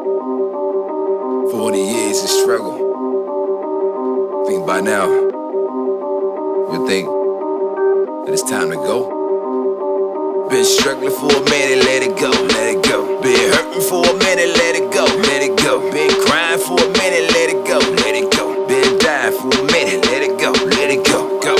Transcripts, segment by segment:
40 years of struggle. Think by now, we'll think that it's time to go. Been struggling for a minute, let it go, let it go. Been hurting for a minute, let it go, let it go. Been crying for a minute, let it go, let it go. Been dying for a minute, let it go, let it go, go.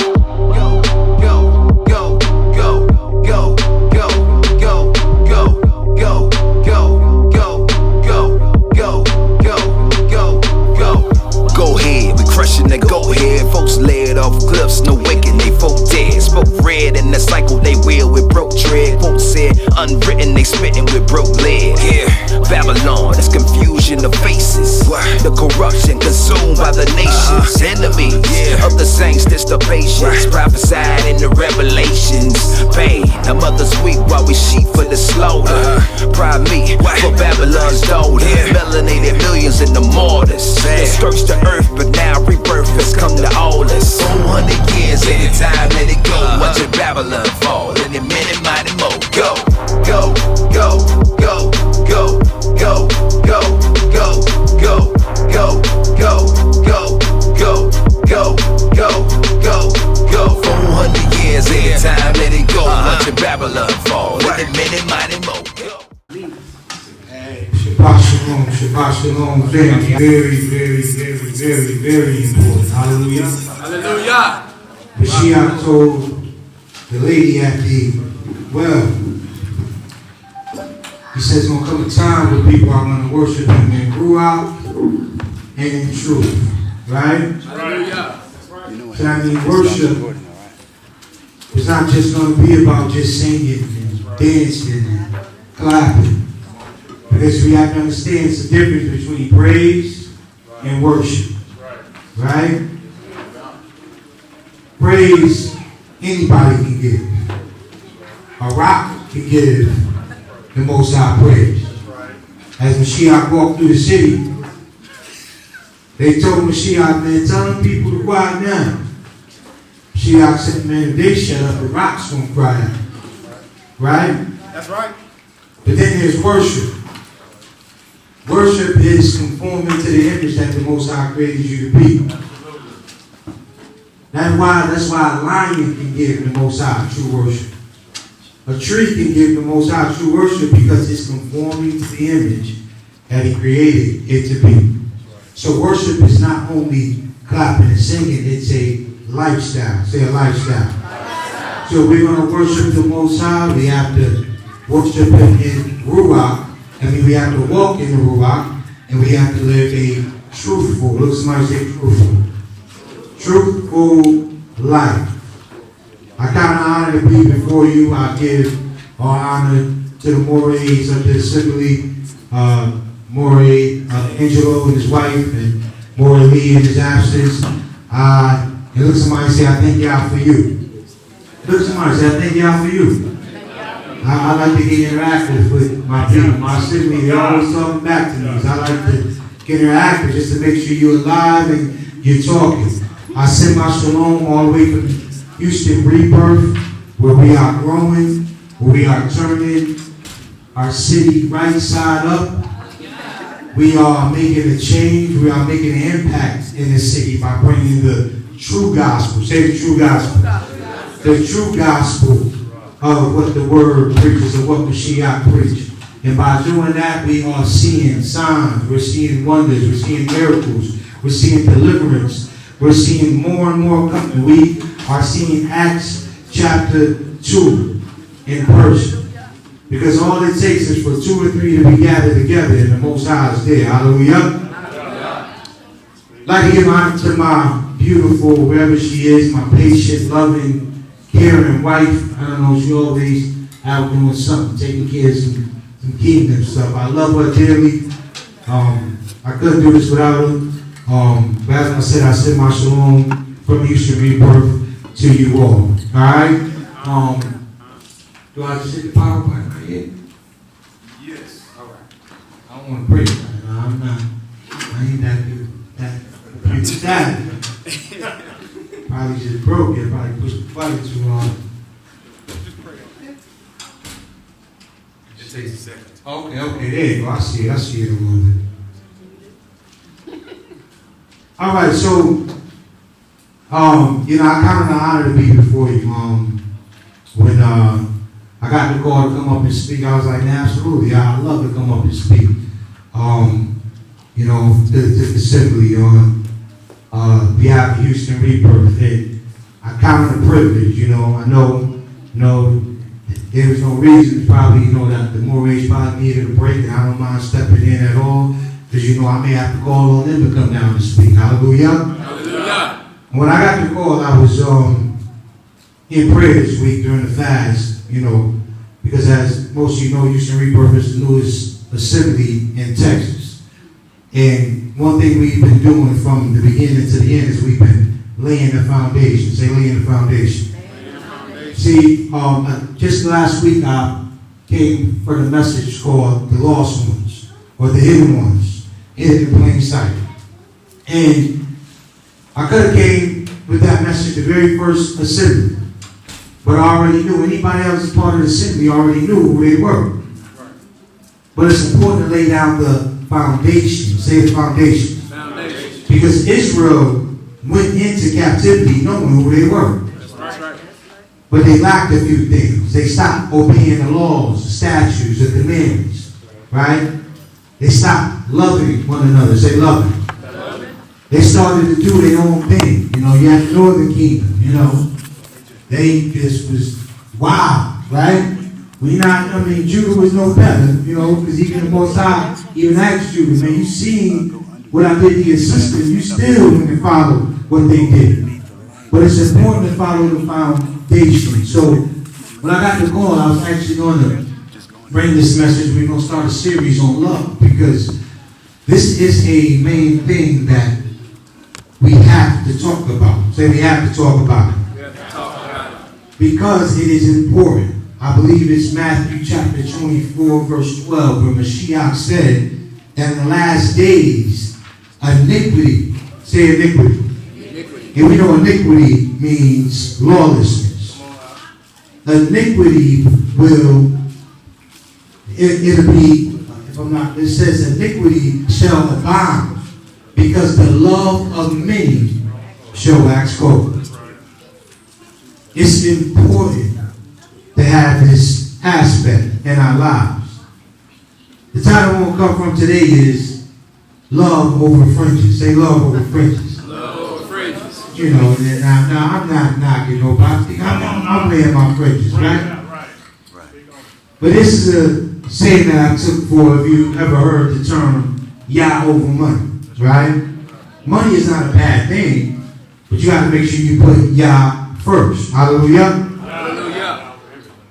Go ahead, folks laid off cliffs, no waking, they folk dead. Spoke red in the cycle, they wheel with broke tread. Quote said, unwritten, they spitting with broke lead. Yeah, Babylon, it's confusion of faces. The corruption consumed by the nations. Enemies of the saints, this the patience. Prophesied in the revelations. Pain, the mothers weep while we sheep for the slaughter. Pride me for Babylon's daughter. Melanated millions in the mortars. They scorched the earth, but now rebirth has come to all us. 400 years, anytime, let it go. Watching Babylon fall, in a minute, mighty mo. Go, go, go, go, go, go, go, go, go, go, go, go, go, go, go, go, go. 400 years, anytime, let it go. Watching Babylon fall, in a minute, mighty mo. Shabbat shalom, Shabbat shalom, family. Very, very, very, very, very important. Hallelujah. Hallelujah. Mashiach told the lady at the well, he says, there's going to come a time where people are going to worship him in Ruach and in truth. Right? Hallelujah. So I mean, worship is not just going to be about just singing and dancing and clapping. Because we have to understand it's the difference between praise and worship. Right? Praise, anybody can give. A rock can give the Most High praise. As Mashiach walked through the city, they told Mashiach, man, tell them people to quiet down. Mashiach said, man, if they shut up, the rocks won't cry out. Right? That's right. But then there's worship. Worship is conforming to the image that the Most High created you to be. That's why a lion can give the Most High true worship. A tree can give the Most High true worship because it's conforming to the image that He created it to be. So worship is not only clapping and singing, it's a lifestyle. Say a lifestyle. So we're going to worship the Most High. We have to worship Him in Ruach. I mean, we have to walk in the Ruach, and we have to live a truthful, look somebody say truthful life. I count an honor to be before you. I give all honor to the Mores of the Assembly, More Angelo and his wife, and More Lee in his absence. And look somebody say, I thank y'all for you. Look somebody say, I thank y'all for you. I like to get interactive with my people, my assembly. They're always talking back to me. So I like to get interactive just to make sure you're alive and you're talking. I send my shalom all the way from Houston Rebirth, where we are growing, where we are turning our city right side up. We are making a change. We are making an impact in the city by bringing the true gospel. Say the true gospel. The true gospel of what the word preaches, of what Mashiach preached. And by doing that, we are seeing signs, we're seeing wonders, we're seeing miracles, we're seeing deliverance, we're seeing more and more coming. We are seeing Acts chapter 2 in person. Because all it takes is for 2 or 3 to be gathered together, and the Most High is there. Hallelujah. I'd like to give honor to my beautiful, wherever she is, my patient, loving, caring wife. I don't know, she always out doing something, taking care of some kingdom stuff. I love her dearly. I couldn't do this without her. But as I said, I send my shalom from Houston Rebirth to you all. Alright? Do I just hit the power button right here? Yes. Alright. I don't want to pray right now. I'm not. I ain't that good. That probably just broke it. Probably pushed the button too long. Just pray on it. It takes a second. Okay, there you go. I see it a little bit. All right, so, I kind of honored to be before you. When I got the call to come up and speak, I was like, nah, absolutely, I'd love to come up and speak. The assembly on behalf of Houston Rebirth. And I count it a privilege, I know, there was no reason, probably, that the Morays probably needed a break, and I don't mind stepping in at all, because, I may have to call on them to come down and speak. Hallelujah. Hallelujah. When I got the call, I was in prayer this week during the fast, because as most of you know, Houston Rebirth is the newest assembly in Texas. And one thing we've been doing from the beginning to the end is we've been laying the foundation. Say, laying the foundation. See, just last week I came for the message called The Lost Ones, or The Hidden Ones, hidden in plain sight. And I could have came with that message the very first assembly, but I already knew. Anybody else part of the assembly already knew who they were. But it's important to lay down the foundation. Say the foundation. Because Israel went into captivity knowing who they were. But they lacked a few things. They stopped obeying the laws, the statutes, the commandments. Right? They stopped loving one another. Say loving. They started to do their own thing. You had the northern kingdom, They just was wild, right? Judah was no better, because even the Most High even asked Judah, man, you seen what I did to your sister, you still didn't follow what they did. But it's important to follow the foundation. So when I got the call, I was actually going to bring this message. We're going to start a series on love, because this is a main thing that we have to talk about. Say we have to talk about it. Because it is important. I believe it's Matthew chapter 24, verse 12, where Mashiach said that in the last days, iniquity, say iniquity. And we know iniquity means lawlessness. Iniquity it'll be, if I'm not, it says iniquity shall abound, because the love of many shall wax cold. It's important to have this aspect in our lives. The title I want to come from today is Love Over Fringes. Say love over fringes. Love over fringes. Now I'm not knocking nobody. I'm laying my fringes, right? But this is a saying that I took for, if you ever heard the term Yah over money, right? Money is not a bad thing, but you got to make sure you put Yah first. Hallelujah.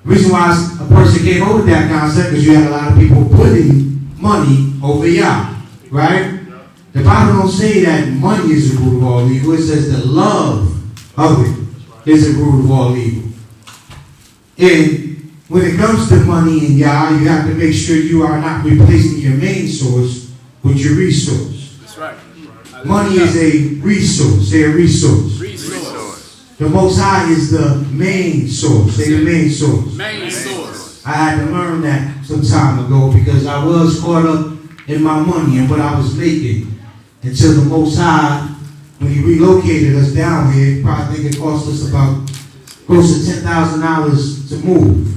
The reason why a person came over that concept is you had a lot of people putting money over Yah, right? The Bible don't say that money is the root of all evil. It says the love of it is the root of all evil. And when it comes to money and Yah, you have to make sure you are not replacing your main source with your resource. That's right. Money is a resource. Say a resource. The Most High is the main source. Say the main source. Main source. I had to learn that some time ago, because I was caught up in my money and what I was making, until the Most High, when He relocated us down here, probably think it cost us about close to $10,000 to move.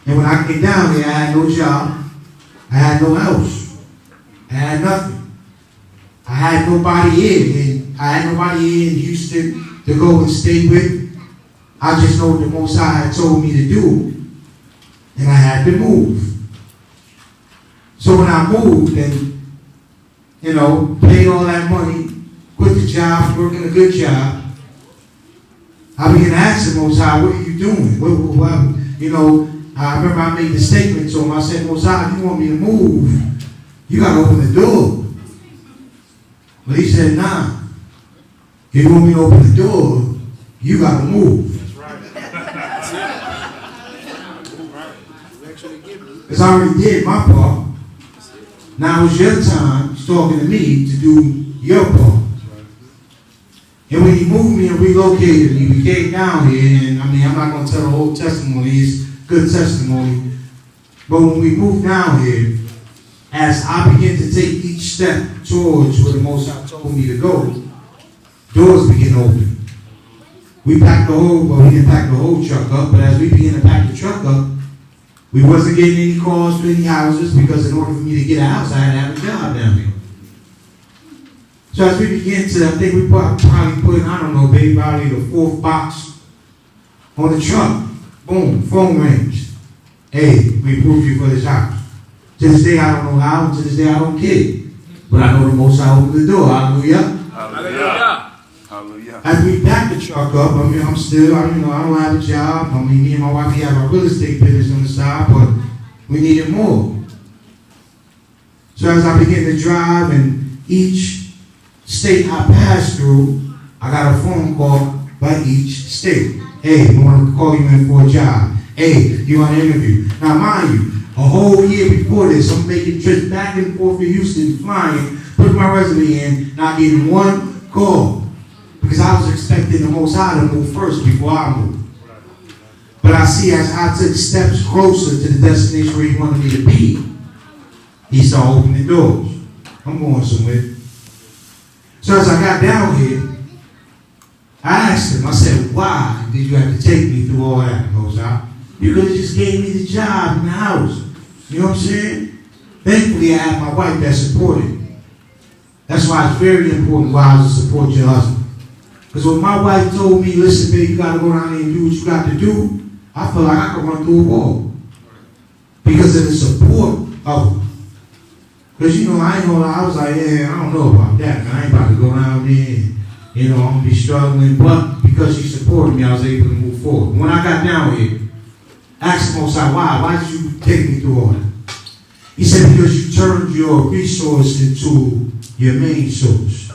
And when I came down here, I had no job. I had no house. I had nothing. I had nobody here. And I had nobody here in Houston to go and stay with. I just know what the Most High had told me to do, and I had to move. So when I moved and, paid all that money, quit the job, working a good job, I began to ask the Most High, what are you doing? I remember I made the statement to Him. I said, Most High, if you want me to move, you got to open the door. But He said, nah. If you want me to open the door, you got to move. Because I already did my part. Now it's your time. He's talking to me to do your part. And when He moved me and relocated me, we came down here, and I'm not going to tell the whole testimony. It's good testimony. But when we moved down here, as I began to take each step towards where the Most High told me to go, doors began to open. We didn't pack the whole truck up, but as we began to pack the truck up, we wasn't getting any calls for any houses because in order for me to get a house, I had to have a job down here. So as we began to, I think we probably put, I don't know, maybe probably the 4th box on the truck. Boom, phone rings. Hey, we approved you for this house. To this day, I don't know how, and to this day, I don't care. But I know the Most High opened the door. Hallelujah. Hallelujah. Hallelujah. As we back the truck up, I mean, I'm still, I don't have a job. I mean, me and my wife, we have our real estate business on the side, but we needed more. So as I began to drive, and each state I passed through, I got a phone call by each state. Hey, we want to call you in for a job. Hey, you want an interview. Now, mind you, a whole year before this, I'm making trips back and forth to Houston, flying, putting my resume in, not getting one call. Because I was expecting the Most High to move first before I moved. But I see as I took steps closer to the destination where he wanted me to be, he started opening doors. I'm going somewhere. So as I got down here, I asked him, I said, why did you have to take me through all that, Most High? You could have just gave me the job in the house. You know what I'm saying? Thankfully, I had my wife that supported me. That's why it's very important why I support your husband. Because when my wife told me, listen, baby, you got to go down there and do what you got to do, I felt like I could run through a wall. Because of the support of her. Because, you know, I ain't gonna lie, I was like, yeah, I don't know about that, man. I ain't about to go down there and, you know, I'm going to be struggling. But because she supported me, I was able to move forward. When I got down here, I asked the Most High, why did you take me through all that? He said, because you turned your resource into your main source.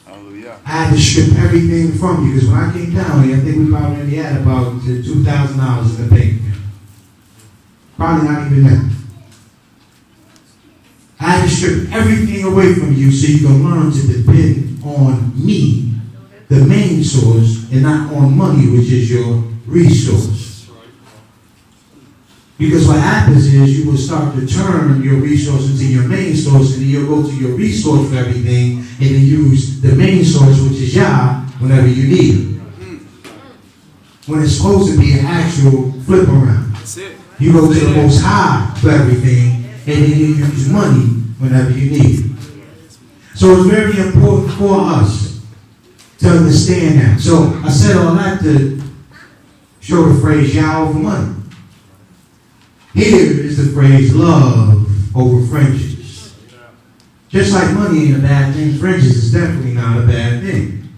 Hallelujah. I had to strip everything from you, because when I came down here, I think we probably only had about $2,000 in the bank. Probably not even that. I had to strip everything away from you so you can learn to depend on me, the main source, and not on money, which is your resource. Because what happens is you will start to turn your resource into your main source, and then you'll go to your resource for everything, and then use the main source, which is Yah, whenever you need it. When it's supposed to be an actual flip around. That's it. You go to the Most High for everything, and then you use money whenever you need it. So it's very important for us to understand that. So I said all that to show the phrase Yah over money. Here is the phrase love over fringes. Just like money ain't a bad thing, fringes is definitely not a bad thing.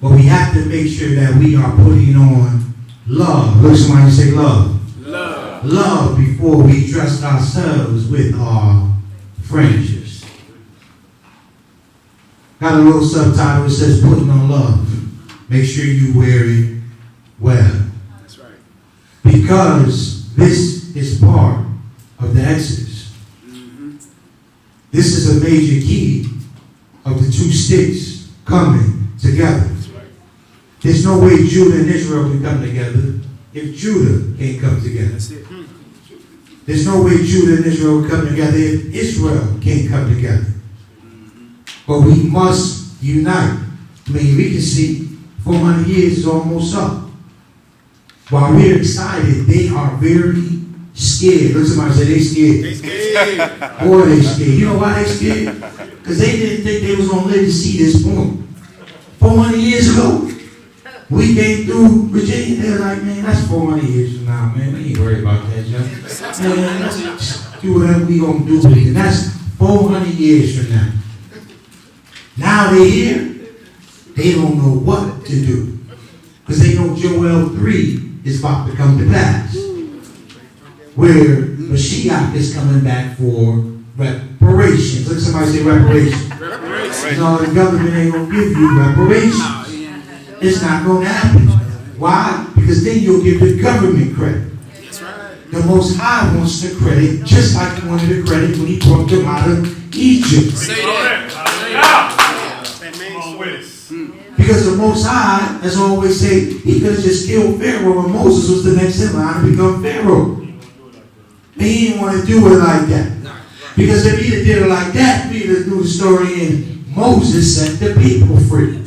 But we have to make sure that we are putting on love. Look, somebody say love. Love. Love before we dress ourselves with our fringes. Got a little subtitle that says putting on love. Make sure you wear it well. That's right. Because this is part of the Exodus. Mm-hmm. This is a major key of the two sticks coming together. That's right. There's no way Judah and Israel can come together if Judah can't come together. That's it. There's no way Judah and Israel will come together if Israel can't come together. But we must unite. I mean, we can see 400 years is almost up. While we're excited, they are very scared. Look, somebody say they scared. They scared. Boy, they scared. You know why they scared? Because they didn't think they was going to live to see this point. 400 years ago, we came through Virginia. They were like, man, that's 400 years from now, man. We ain't worried about that, Jeff. Man, let's just do whatever we going to do with it. And that's 400 years from now. Now they're here. They don't know what to do. Because they know Joel 3 is about to come to pass. Where Mashiach is coming back for reparations. Look, somebody say reparations. Reparations. No, the government ain't going to give you reparations. It's not going to happen. Why? Because then you'll give the government credit. That's right. The Most High wants the credit, just like he wanted the credit when he brought them out of Egypt. Say that. Because the Most High, as I always say, he could have just killed Pharaoh, and Moses was the next in line to become Pharaoh. And he didn't want to do it like that. Because if he did it like that, we'd have knew the story in Moses set the people free.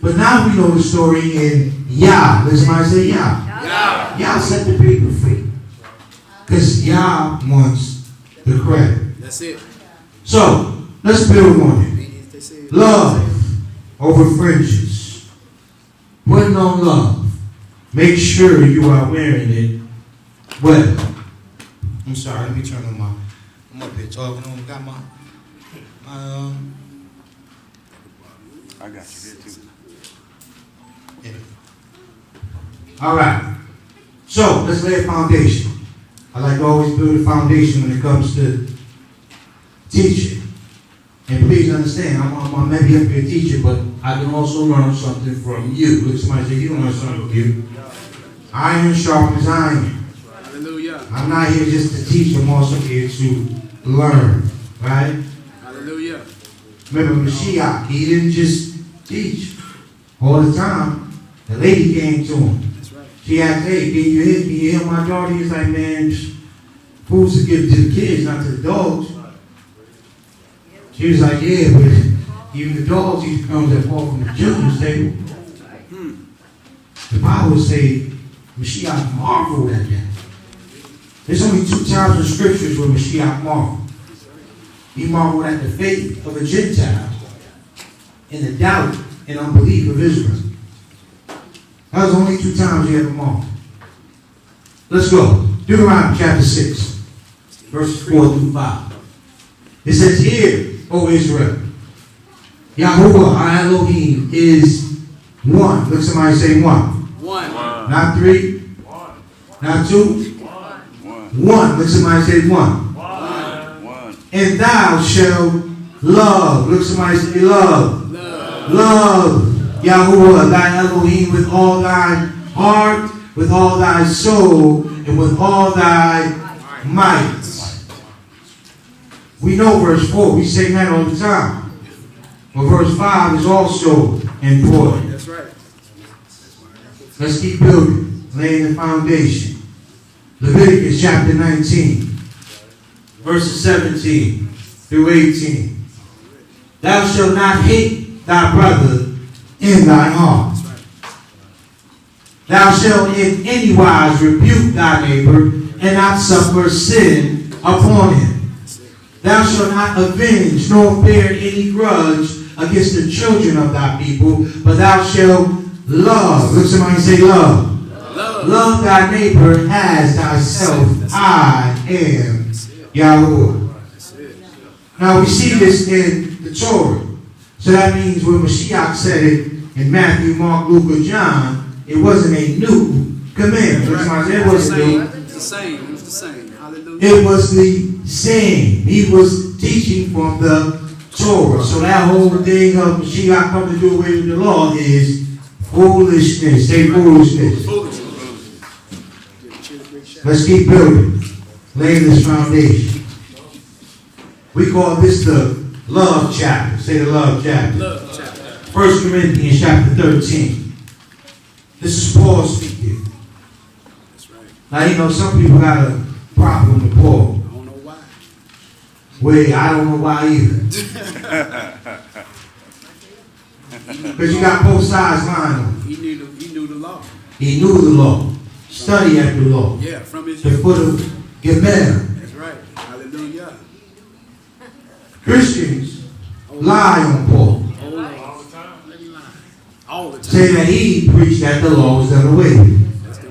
But now we know the story in Yah. Let somebody say Yah. Yah set the people free. Because Yah wants the credit. That's it. So, let's build on it. Love over fringes. Putting on love. Make sure you are wearing it well. I'm sorry, let me turn on I'm up here talking on, got I got you here too. yeah. All right. So, let's lay a foundation. I like to always build a foundation when it comes to teaching. And please understand, I'm maybe up here teaching, but I can also learn something from you. Look, somebody say, you learn something from you. Iron sharpens iron. Hallelujah. I'm not here just to teach, I'm also here to learn. Right? Hallelujah. Remember Mashiach, he didn't just teach all the time. The lady came to him. That's right. She asked, hey, can you heal my daughter? He's like, man, food's to give to the kids, not to the dogs. She was like, yeah, but even the dogs, these comes that fall from the children's table. The Bible say Mashiach marveled at that. There's only 2 times in scriptures where Mashiach marveled. He marveled at the faith of a Gentile and the doubt and unbelief of Israel. That was only 2 times he ever marveled. Let's go. Deuteronomy chapter 6, verses 4 through 5. It says, hear, O Israel, Yahuwah our Elohim is one. Look, somebody say one. One. Not 3. Not 2. One. Look, somebody say one. And thou shalt love. Look, somebody say love. Love Yahuwah thy Elohim with all thy heart, with all thy soul, and with all thy might. We know verse 4. We say that all the time. But verse 5 is also important. That's right. Let's keep building, laying the foundation. Leviticus chapter 19, verses 17 through 18. Thou shalt not hate thy brother in thy heart. Thou shalt in any wise rebuke thy neighbor and not suffer sin upon him. Thou shalt not avenge nor bear any grudge against the children of thy people, but thou shalt love. Look, somebody say love. Love thy neighbor as thyself. I am Yahuwah. Now we see this in the Torah. So that means when Mashiach said it in Matthew, Mark, Luke, or John, it wasn't a new commandment. It wasn't new. It's the same. It was the same. Hallelujah. It was the same. He was teaching from the Torah. So that whole thing of Mashiach coming to do away with the law is foolishness. Say foolishness. Let's keep building. Laying this foundation. We call this the love chapter. Say the love chapter. Love chapter. 1 Corinthians chapter 13. This is Paul speaking. That's right. Now, you know, some people got a problem with Paul. I don't know why. Wait, I don't know why either. Because you got both sides lying on. He knew the law. He knew the law. Study at the law. Yeah, from his The youth. foot of Gebel. That's right. Hallelujah. Christians lie on Paul. All the time. Let me lie. All the time. Say that he preached that the law was done away with. That's the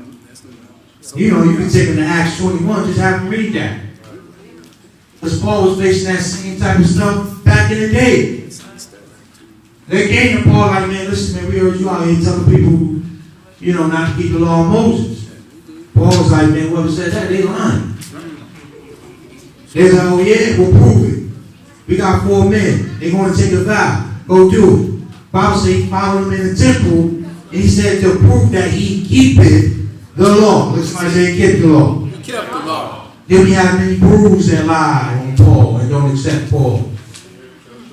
so You know, you can take him to Acts 21, just have him read that. Because Paul was facing that same type of stuff back in the day. They came to Paul like, man, listen, man, we heard you out here telling people, you know, not to keep the law of Moses. Paul was like, man, whoever said that, they lying. They're like, oh yeah, we'll prove it. We got 4 men. They're going to take a vow. Go do it. Bible says he followed him in the temple, and he said to prove that he keepeth the law. Let somebody say he kept the law. you kept the law. Then we have many Jews that lie on Paul and don't accept Paul.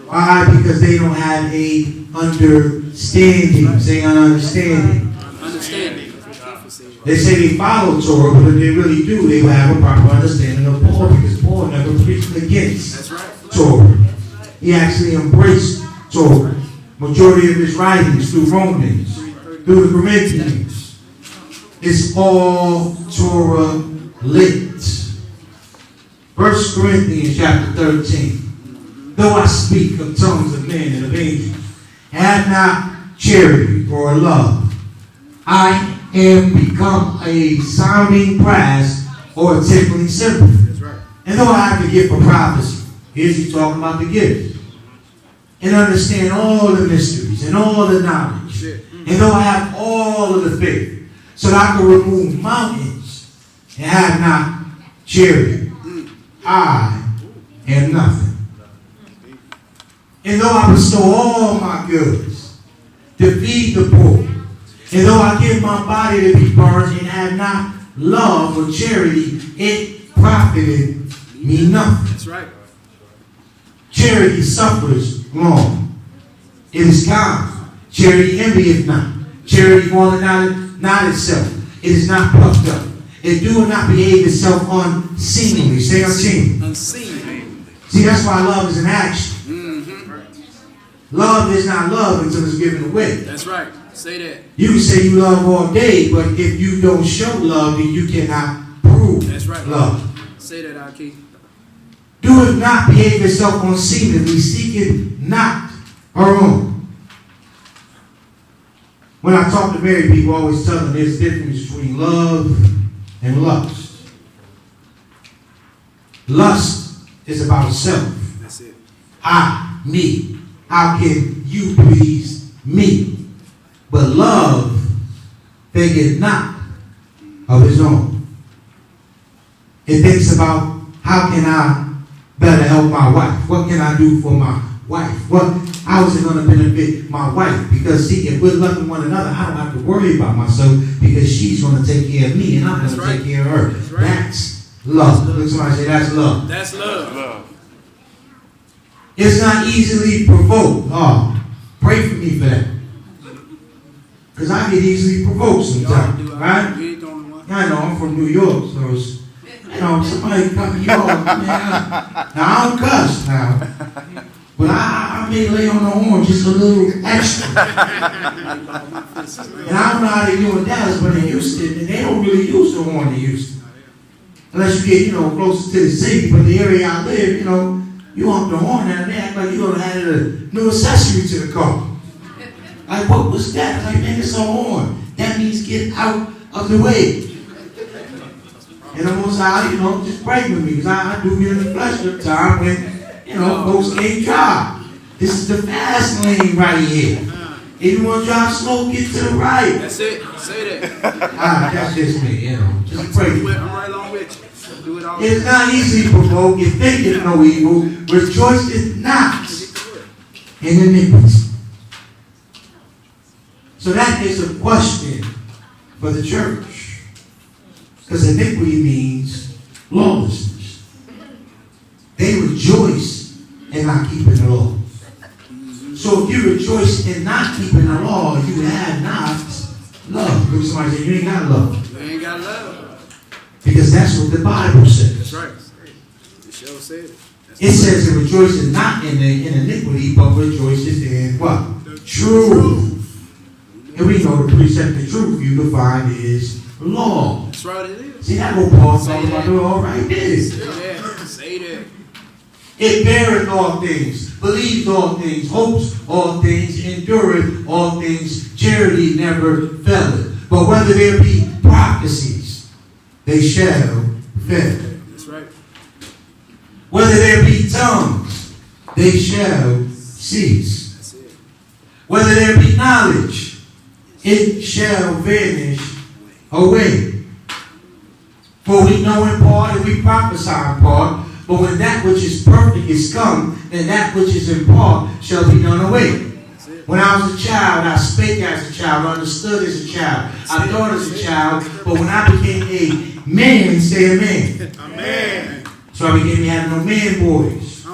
Why? Because they don't have a understanding. Say an understanding. Understanding. They say they follow Torah, but if they really do, they will have a proper understanding of Paul, because Paul never preached against That's right. Torah. He actually embraced Torah. Majority of his writings through Romans, through the Corinthians, it's all Torah lit. 1 Corinthians chapter 13. Though I speak of tongues of men and of angels, have not charity or love, I am become a sounding brass or a tinkling cymbal. That's right. And though I have the gift of prophecy, here's he talking about the gift, and understand all the mysteries and all the knowledge, and though I have all of the faith, so that I can remove mountains and have not charity, I am nothing. And though I bestow all my goods to feed the poor, and though I give my body to be burned and have not love or charity, it profited me nothing. That's right. Charity suffers long. It is kind. Charity envieth not. Charity vaunteth not itself. It is not puffed up. It doeth not behave itself unseemly. Say unseemly. Unseen. See, that's why love is an action. Love is not love until it's given away. That's right. Say that. You can say you love all day, but if you don't show love, then you cannot prove That's right. love. Say that, Aki. Doeth not behave itself unseemly, seeketh not her own. When I talk to married people, I always tell them there's a difference between love and lust. Lust is about self. That's it. I, me. How can you please me? But love thinketh not of his own. It thinks about how can I better help my wife? What can I do for my wife? How is it going to benefit my wife? Because see, if we're loving one another, I don't have to worry about myself because she's going to take care of me and I'm going to take care of her. That's right. That's love. Look, somebody say that's love. That's love. Love. It's not easily provoked. Oh, pray for me for that. Because I get easily provoked sometimes, right? You ain't the only one. I know, I'm from New York, so it's, somebody cut me off, man. Now, I don't cuss now, but I may lay on the horn just a little extra. And I don't know how they do in Dallas, but in Houston, they don't really use the horn in Houston. Unless you get, closer to the city, but the area I live, you honk the horn and they act like you're going to add a new accessory to the car. Like, what was that? Like, man, it's a horn. That means get out of the way. And I'm going to say, just pray with me, because I do get in the flesh at the time when, folks can't drive. This is the fast lane right here. If you want to drive slow, get to the right. That's it. Say that. That's just me, just pray. I'm right along with you. Do it all. It's not easily provoked. It thinketh no evil. Rejoiceth not in iniquity. So that is a question for the church. Because iniquity means lawlessness. They rejoice in not keeping the law. So if you rejoice in not keeping the law, you have not love. Look, somebody say, you ain't got love. You ain't got love. Because that's what the Bible says. That's right. The show said it. It says it rejoices not in iniquity, but rejoices in what? The truth. And we know the precept of truth you can find is law. That's right, it is. See, that what Paul's talking about doing all right there. Say that. Say that. It beareth all things, believes all things, hopes all things, endureth all things, charity never faileth. But whether there be prophecies, they shall fail. That's right. Whether there be tongues, they shall cease. That's it. Whether there be knowledge, it shall vanish away. For we know in part and we prophesy in part, but when that which is perfect is come, then that which is in part shall be done away. When I was a child, I spake as a child, understood as a child, I thought as a child, but when I became a man, say amen. Amen. So I became having no man voice.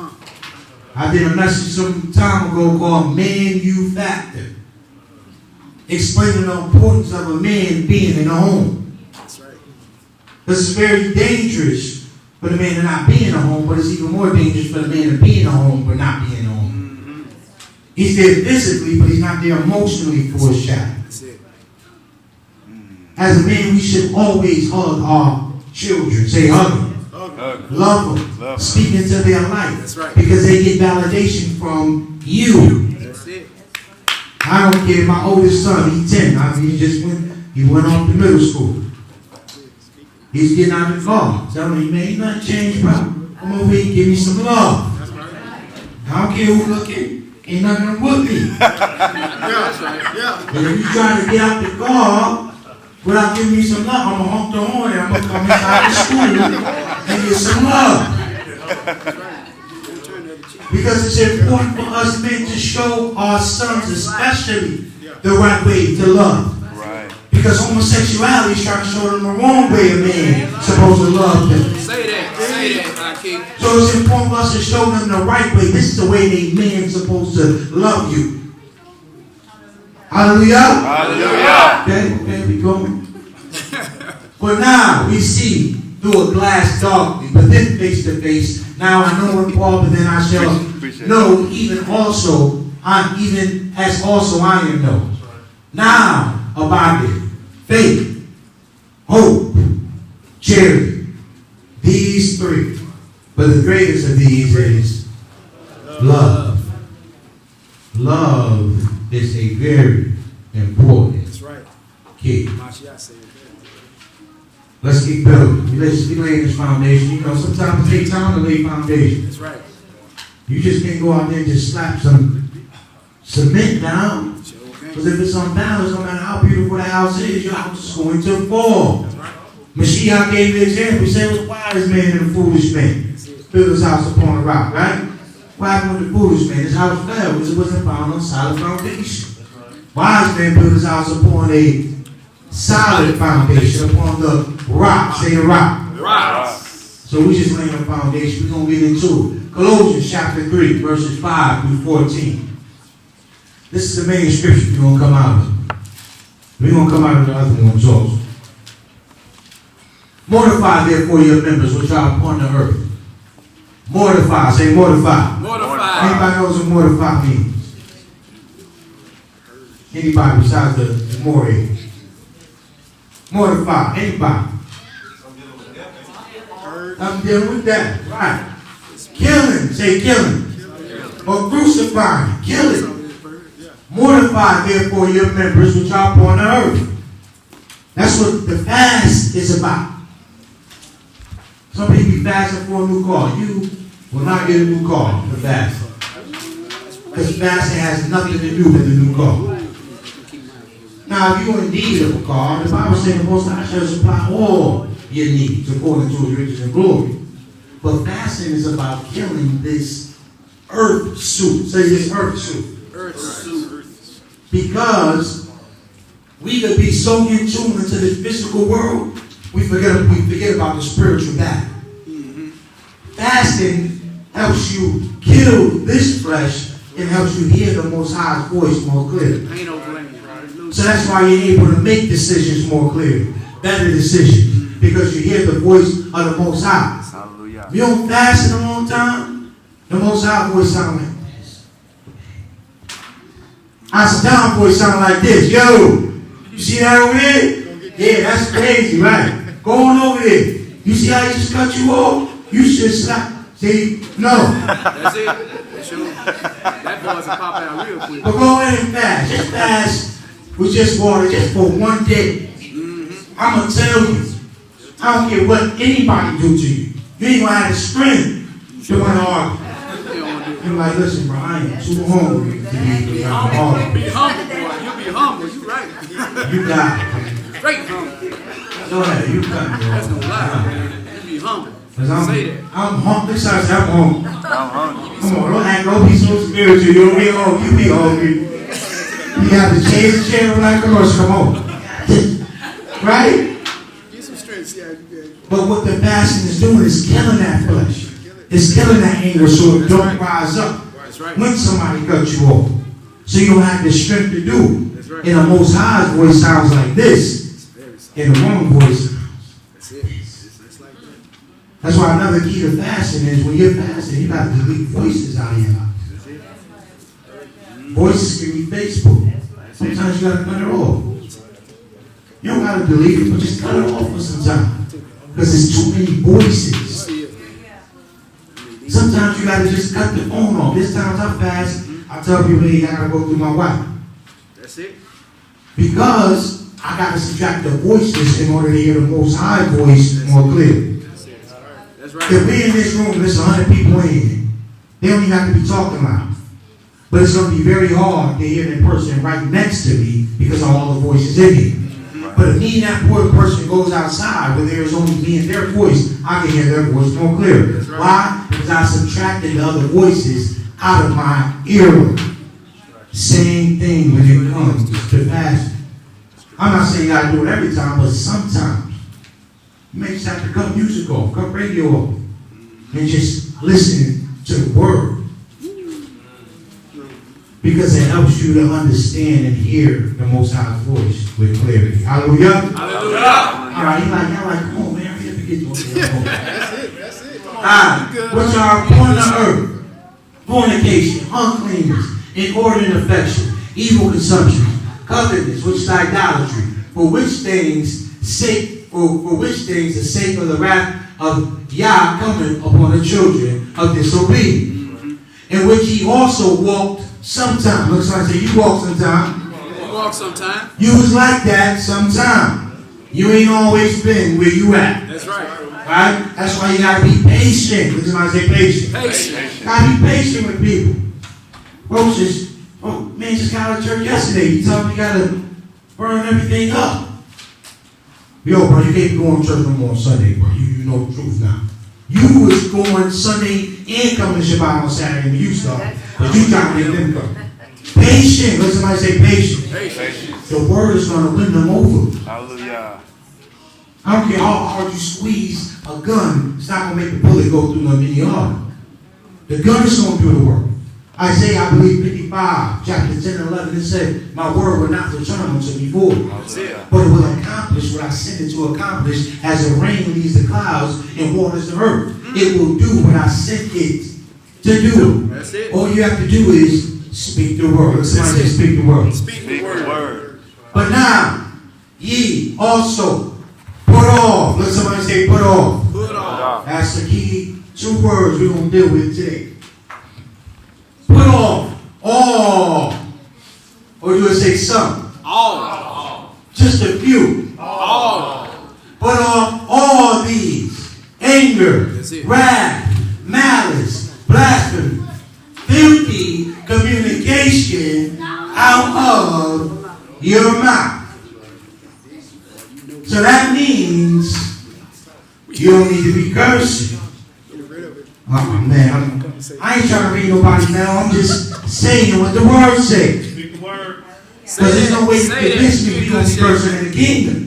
I did a message some time ago called Man U Factor, explaining the importance of a man being in a home. Because it's very dangerous for the man to not be in a home, but it's even more dangerous for the man to be in a home but not be in a home. He's there physically, but he's not there emotionally for his child. As a man, we should always hug our children. Say hug them. Love them. Speak into their life. That's right. Because they get validation from you. That's it. I don't care. My oldest son, he's 10. He went off to middle school. He's getting out of the car. Tell me, man, ain't nothing changed, bro. Come over here and give me some love. That's right. I don't care who looking. Ain't nothing with me. That's right. Yeah. And if you trying to get out the car without giving me some love, I'm going to honk the horn and I'm going to come inside the school and get some love. Because it's important for us men to show our sons especially the right way to love. Right. Because homosexuality is trying to show them the wrong way a man is supposed to love them. Say that, King. So it's important for us to show them the right way. This is the way a man is supposed to love you. Hallelujah. Hallelujah. Okay, we going. But now we see through a glass darkly, but then face to face. Now I know in Paul, but then I shall know even as also I am known. Now abideth faith, hope, charity. These three. But the greatest of these is love. Love is a very important key. Let's keep building. Let's keep laying this foundation. You know, sometimes it takes time to lay foundation. That's right. You just can't go out there and just slap some cement down. Because if it's unbalanced, no matter how beautiful the house is, your house is going to fall. Mashiach gave the example. He said it was a wise man and a foolish man. Built his house upon a rock, right? What happened with the foolish man? His house fell because it wasn't found on solid foundation. Wise man built his house upon a solid foundation, upon the rock. Say a rock. Rocks. So we just laying a foundation. We're going to get into it. Colossians chapter 3, verses 5 through 14. This is the main scripture we're going to come out of. We're going to come out of the other ones also. Mortify therefore your members which are upon the earth. Mortify. Say mortify. Mortify. Anybody knows what mortify means? Anybody besides the Maury? Mortify. Anybody? I'm dealing with that. Right. Killing. Say killing. Or crucifying. Killing. Mortify therefore your members which are upon the earth. That's what the fast is about. Some people be fasting for a new car. You will not get a new car for fasting. Because fasting has nothing to do with the new car. Now, if you're in need of a car, the Bible says the Most High shall supply all your needs according to his riches and glory. But fasting is about killing this earth suit. Say this earth suit. Earth suit. Because we could be so in tune into this physical world, we forget about the spiritual battle. Fasting helps you kill this flesh and helps you hear the Most High's voice more clearly. Ain't no blame. So that's why you're able to make decisions more clearly. Better decisions. Because you hear the voice of the Most High. Hallelujah. If you don't fast in a long time, the Most High voice sounds like this. Our voice sounds like this. Yo, you see that over there? Yeah, that's crazy, right? Go on over there. You see how he just cut you off? You should stop. See? No. That's it. That boy's a pop out real quick. But go ahead and fast. Just fast with just water just for one day. I'm going to tell you. I don't care what anybody do to you. You ain't going to have the strength to want to argue. You're like, listen, bro, I am too hungry to be around You be humble, boy. You be humble. You right. You got it. Straight humble. Go ahead. You got it. That's no lie, man. You be humble. Say that. I'm hungry. Besides, I'm hungry. I'm hungry. Come on, don't act, don't be so spiritual. You don't be hungry. You be hungry. You have to change the channel like commercial. Come on. Right? Get some strength. Yeah, you good. But what the fasting is doing is killing that flesh. It's killing that anger so it don't rise up when somebody cuts you off. So you don't have the strength to do it. And the Most High's voice sounds like this. And the wrong voice sounds. That's why another key to fasting is when you're fasting, you got to delete voices out of your life. Voices can be Facebook. Sometimes you got to cut it off. You don't got to delete it, but just cut it off for some time. Because there's too many voices. Sometimes you got to just cut the phone off. There's times I fast, I tell people, hey, I got to go through my wife. That's it. Because I got to subtract the voices in order to hear the Most High voice more clearly. That's right. If we in this room, there's 100 people in here, they don't even have to be talking loud. But it's going to be very hard to hear that person right next to me because of all the voices in here. But if me and that poor person goes outside where there is only me and their voice, I can hear their voice more clearly. Right. Why? Because I subtracted the other voices out of my ear. Same thing when it comes to fasting. I'm not saying you got to do it every time, but sometimes you may just have to cut music off, cut radio off, and just listen to the word. Because it helps you to understand and hear the Most High's voice with clarity. Hallelujah. Hallelujah. All right, y'all like, come on, man, hurry up and get to it. That's it. Come on. Which are upon the earth, fornication, uncleanness, inordinate affection, evil consumption, covetousness, which is idolatry, for which things the sake of the wrath of Yah cometh upon the children of disobedience, in which he also walked sometime. Looks like you walk sometime. You walk sometime. You was like that sometime. You ain't always been where you at. That's right. Right? That's why you gotta be patient. Look at somebody say patient. Patient. Gotta be patient with people. Folks just, man just got out of church yesterday. You tell me you gotta burn everything up. Yo, bro, you can't go on church no more on Sunday, bro. You know the truth now. You was going Sunday and coming to Shabbat on Saturday when you start. But you trying to make them come. Patient. Let somebody say patient. Patient. The word is going to win them over. Hallelujah. I don't care how hard you squeeze a gun. It's not going to make the bullet go through no mini armor. The gun is going to do the work. Isaiah, I believe, 55, chapter 10 and 11, it said, my word will not return unto me void, but it will accomplish what I sent it to accomplish, as the rain leaves the clouds and waters the earth. It will do what I sent it to do. That's it. All you have to do is speak the word. Somebody say speak the word. Speak the word. But now, ye also put off. Let somebody say put off. Put off. That's the key 2 words we're going to deal with today. Put off all. Or you would say some. All. Just a few. All. Put off all these. Anger, That's it. wrath, malice, blasphemy, filthy communication out of your mouth. So that means you don't need to be cursing. Oh man, I ain't trying to read nobody now. I'm just saying what the word says. Speak the word. Because there's no way to convince me we're going to be cursing in the kingdom.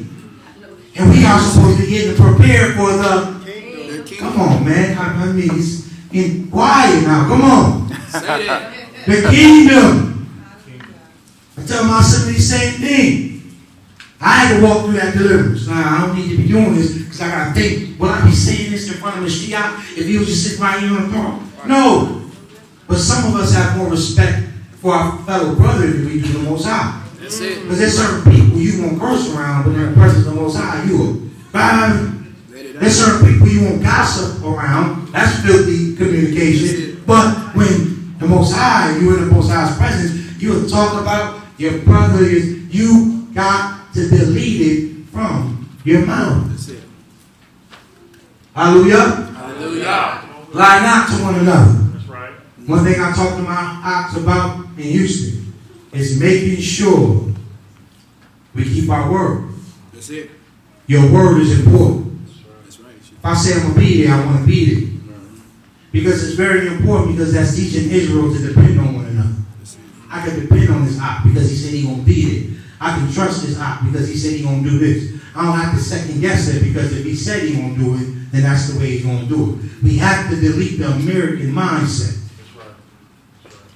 And we are supposed to get prepared for the kingdom. Come on, man. I mean, it's in quiet now. Come on. Say that. The kingdom. I tell my son the same thing. I had to walk through that deliverance. Now, I don't need to be doing this because I got to think, will I be saying this in front of Mashiach if he was just sitting right here on the throne? No. But some of us have more respect for our fellow brother than we do the Most High. That's it. Because there's certain people you won't curse around, but in the presence of the Most High, you will. There's certain people you won't gossip around. That's filthy communication. But when the Most High, you're in the Most High's presence, you will talk about your brother. You got to delete it from your mouth. That's it. Hallelujah. Hallelujah. Lie not to one another. That's right. One thing I talked to my ops about in Houston is making sure we keep our word. That's it. Your word is important. That's right. If I say I'm going to be there, I want to be there. Because it's very important, because that's teaching Israel to depend on one another. I can depend on this op because he said he's going to be there. I can trust this op because he said he's going to do this. I don't have to second guess it, because if he said he's going to do it, then that's the way he's going to do it. We have to delete the American mindset.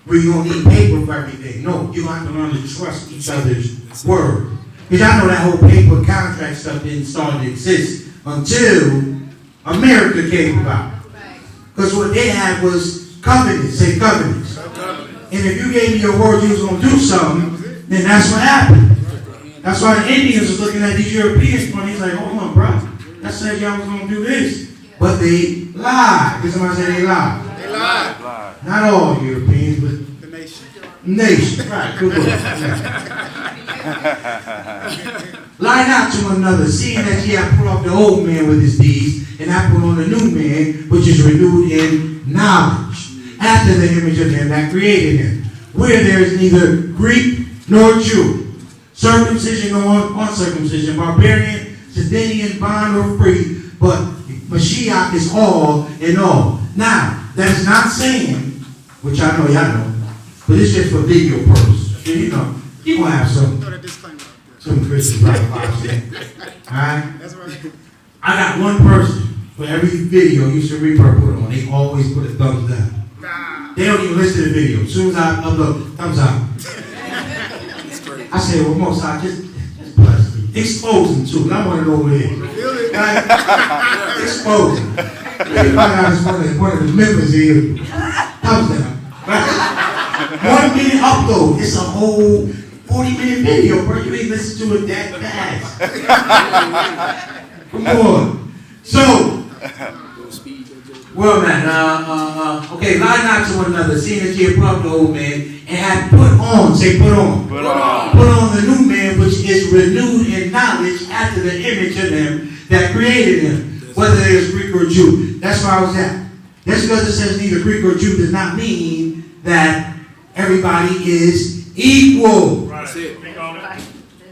Where you don't need paper for everything. No, you have to learn to trust each other's word. Because I know that whole paper contract stuff didn't start to exist until America came about. Because what they had was covenants, say covenants. And if you gave me your word you was going to do something, then that's what happened. That's why the Indians was looking at these Europeans funny. He's like, hold on, bro. That said y'all was going to do this. But they lied. Did somebody say they lied? They lied. Not all Europeans, but The nation. nation. Right, good word. Lie not to one another, seeing that ye have put off the old man with his deeds, and have put on the new man, which is renewed in knowledge, after the image of him that created him, where there is neither Greek nor Jew, circumcision nor uncircumcision, barbarian, Sidonian, bond or free, but Mashiach is all in all. Now, that's not saying, which I know y'all know, but it's just for video purposes. You know, you're going to have some Christians right about that. Alright? That's right. I got one person for every video you should Rebirth put on. They always put a thumbs down. They don't even listen to the video. As soon as I upload, thumbs up. I say, well, most I just bless me. Expose them too. And I want to know what it is. Right? Expose them. You find out it's one of the members here. Thumbs down. Right? 1 minute upload. It's a whole 40-minute video, bro. You ain't listen to it that fast. Come on. So, well, man, okay, lie not to one another, seeing that ye have put off the old man, and have put on, say put on. Put on the new man, which is renewed in knowledge after the image of him that created him, whether it is Greek or Jew. That's where I was at. Just because it says neither Greek or Jew does not mean that everybody is equal. That's it. I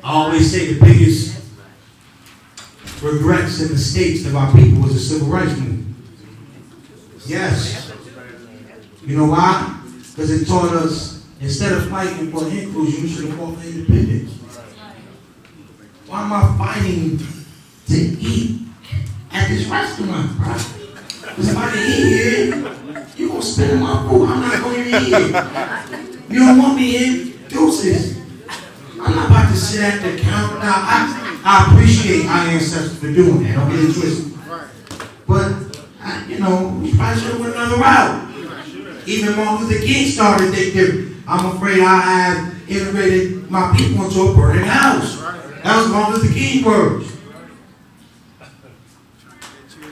always say the biggest regrets and mistakes of our people was the civil rights movement. Yes. You know why? Because it taught us, instead of fighting for inclusion, we should have fought for independence. Why am I fighting to eat at this restaurant, bro? Because if I can eat here, you're going to spend my food. I'm not going to eat it. You don't want me in? Deuces. I'm not about to sit at the counter. Now, I appreciate our ancestors for doing that. Don't get it twisted. But, you know, we probably should have went another route. Even Martin Luther King started thinking, I'm afraid I have integrated my people into a burning house. That was Martin Luther King's words.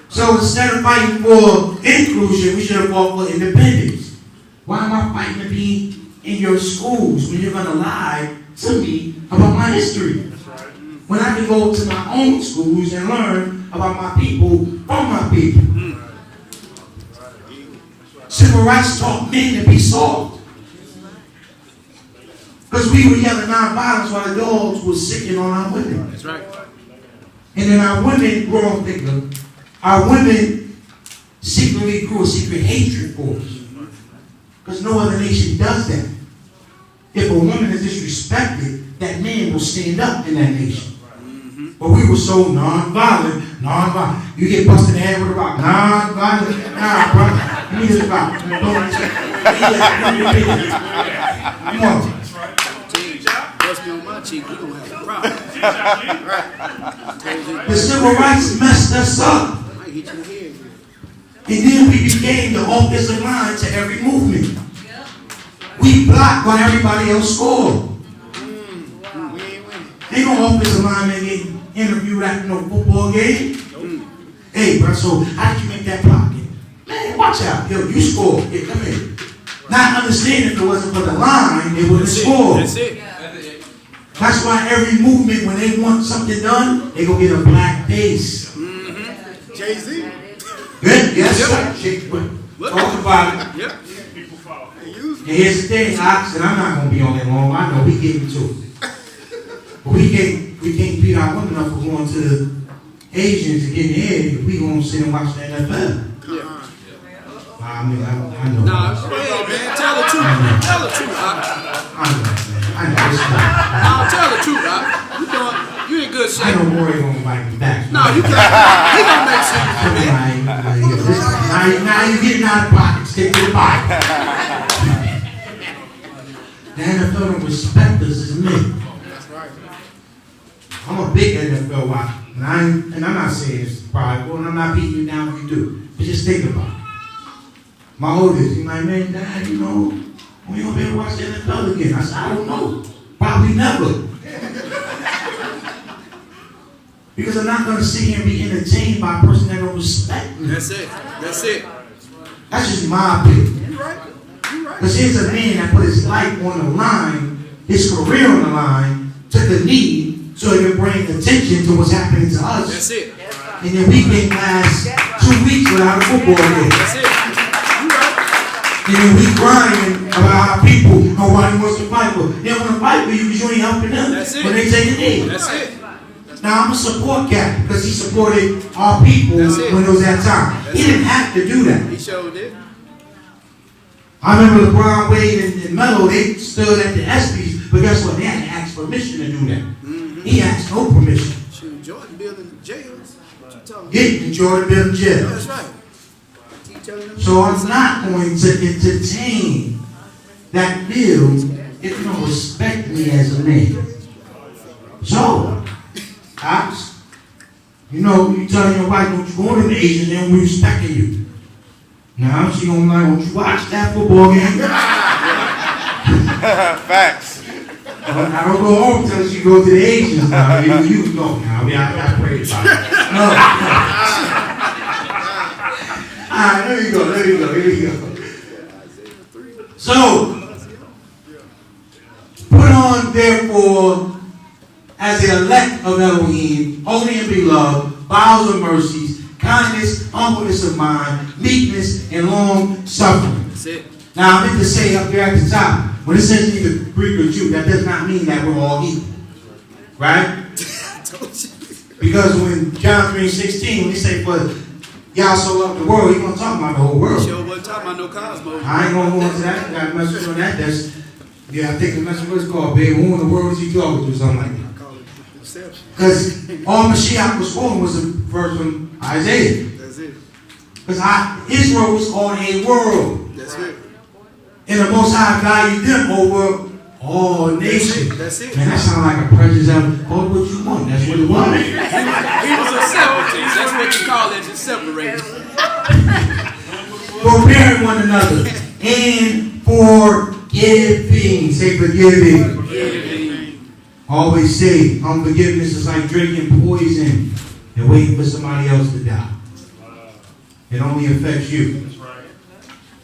So instead of fighting for inclusion, we should have fought for independence. Why am I fighting to be in your schools when you're going to lie to me about my history? When I can go to my own schools and learn about my people from my people. Civil rights taught men to be soft. Because we were yelling nonviolence while the dogs were sicking on our women. That's right. And then our women, wrong thinker, our women secretly grew a secret hatred for us. Because no other nation does that. If a woman is disrespected, that man will stand up in that nation. But we were so non-violent. You get busted in the head with a rock. Non-violent. Nah, bro. Give me this rock. Come on. Bust me on my cheek, we gonna have a problem. The civil rights messed us up. I might hit you in the head. And then we became the offensive line to every movement. We blocked while everybody else scored. Ain't no offensive lineman getting interviewed after no football game. Hey, bro, so how did you make that block? Man, watch out. Yo, you scored. Hey, come here. Not understanding if it wasn't for the line, they wouldn't score. That's it. That's why every movement, when they want something done, they go get a black face. Jay-Z. Yes, sir. Talk about it. Yep. And here's the thing, Ox, and I'm not going to be on that long. I know we getting to it. But we can't beat our women up for going to the Asians and getting ahead if we going to sit and watch the NFL. I mean, I know. Nah, hey, man, tell the truth. Tell the truth, Doc. I know. It's not. Nah, tell the truth, Doc. You in good shape. I know Maury going to like me back. No, you can't. He gonna make sense, man. Now you're getting out of pocket. Stick to the pocket. The NFL don't respect us as men. That's right. I'm a big NFL watcher. And I'm not saying it's prideful, and I'm not beating you down if you do. But just think about it. My oldest, he's like, man, Dad, you know, when you gonna be able to watch the NFL again? I said, I don't know. Probably never. Because I'm not gonna sit here and be entertained by a person that don't respect me. That's it. That's it. That's just my opinion. You're right. You're right. Because here's a man that put his life on the line, his career on the line, took a knee so he can bring attention to what's happening to us. That's it. And then we can last 2 weeks without a football game. That's it. You're right. And then we crying about how people, nobody wants to fight for. They don't want to fight for you because you ain't helping them That's it. when they take a knee. That's it. Now I'm a support captain because he supported our people That's it. when it was that time. That's He didn't have to do that. He showed it. I remember LeBron, Wade, and Melo, they stood at the ESPYs, but guess what? They had to ask permission to do that. He asked no permission. Shoot, Jordan building jails. What you talking about? Getting Jordan building jail. That's right. Keep telling them. So I'm not going to entertain that bill if you don't respect me as a man. So, Ops, you know, you tell your wife, don't you go to the Asian, then we respecting you. Now she gonna like, won't you watch that football game? Facts. I don't go home till she go to the Asians now. You go now. I pray about it. No. Alright, there you go. So, put on therefore as the elect of Elohim, holy and beloved, bowels of mercies, kindness, humbleness of mind, meekness, and long suffering. That's it. Now, I meant to say up there at the top, when it says either Greek or Jew, that does not mean that we're all equal. Right? Because when John 3:16, when they say, for y'all so love the world, he's going to talk about the whole world. Sure wasn't talking about no cosmos. I ain't going to go into that. Got a message on that. That's, yeah, I think the message was called, baby, who in the world is he talking to? Something like that. I call it deception. Because all Mashiach was quoting was a verse from Isaiah. That's it. Because Israel was called a world. That's it. And the Most High valued them over all nations. That's it. Man, that sounds like a prejudice of call it what you want. That's what it was. He was a separatist. That's what you call it, just separated. Forbearing one another and forgiving. Say forgiving. Always say unforgiveness is like drinking poison and waiting for somebody else to die. It only affects you.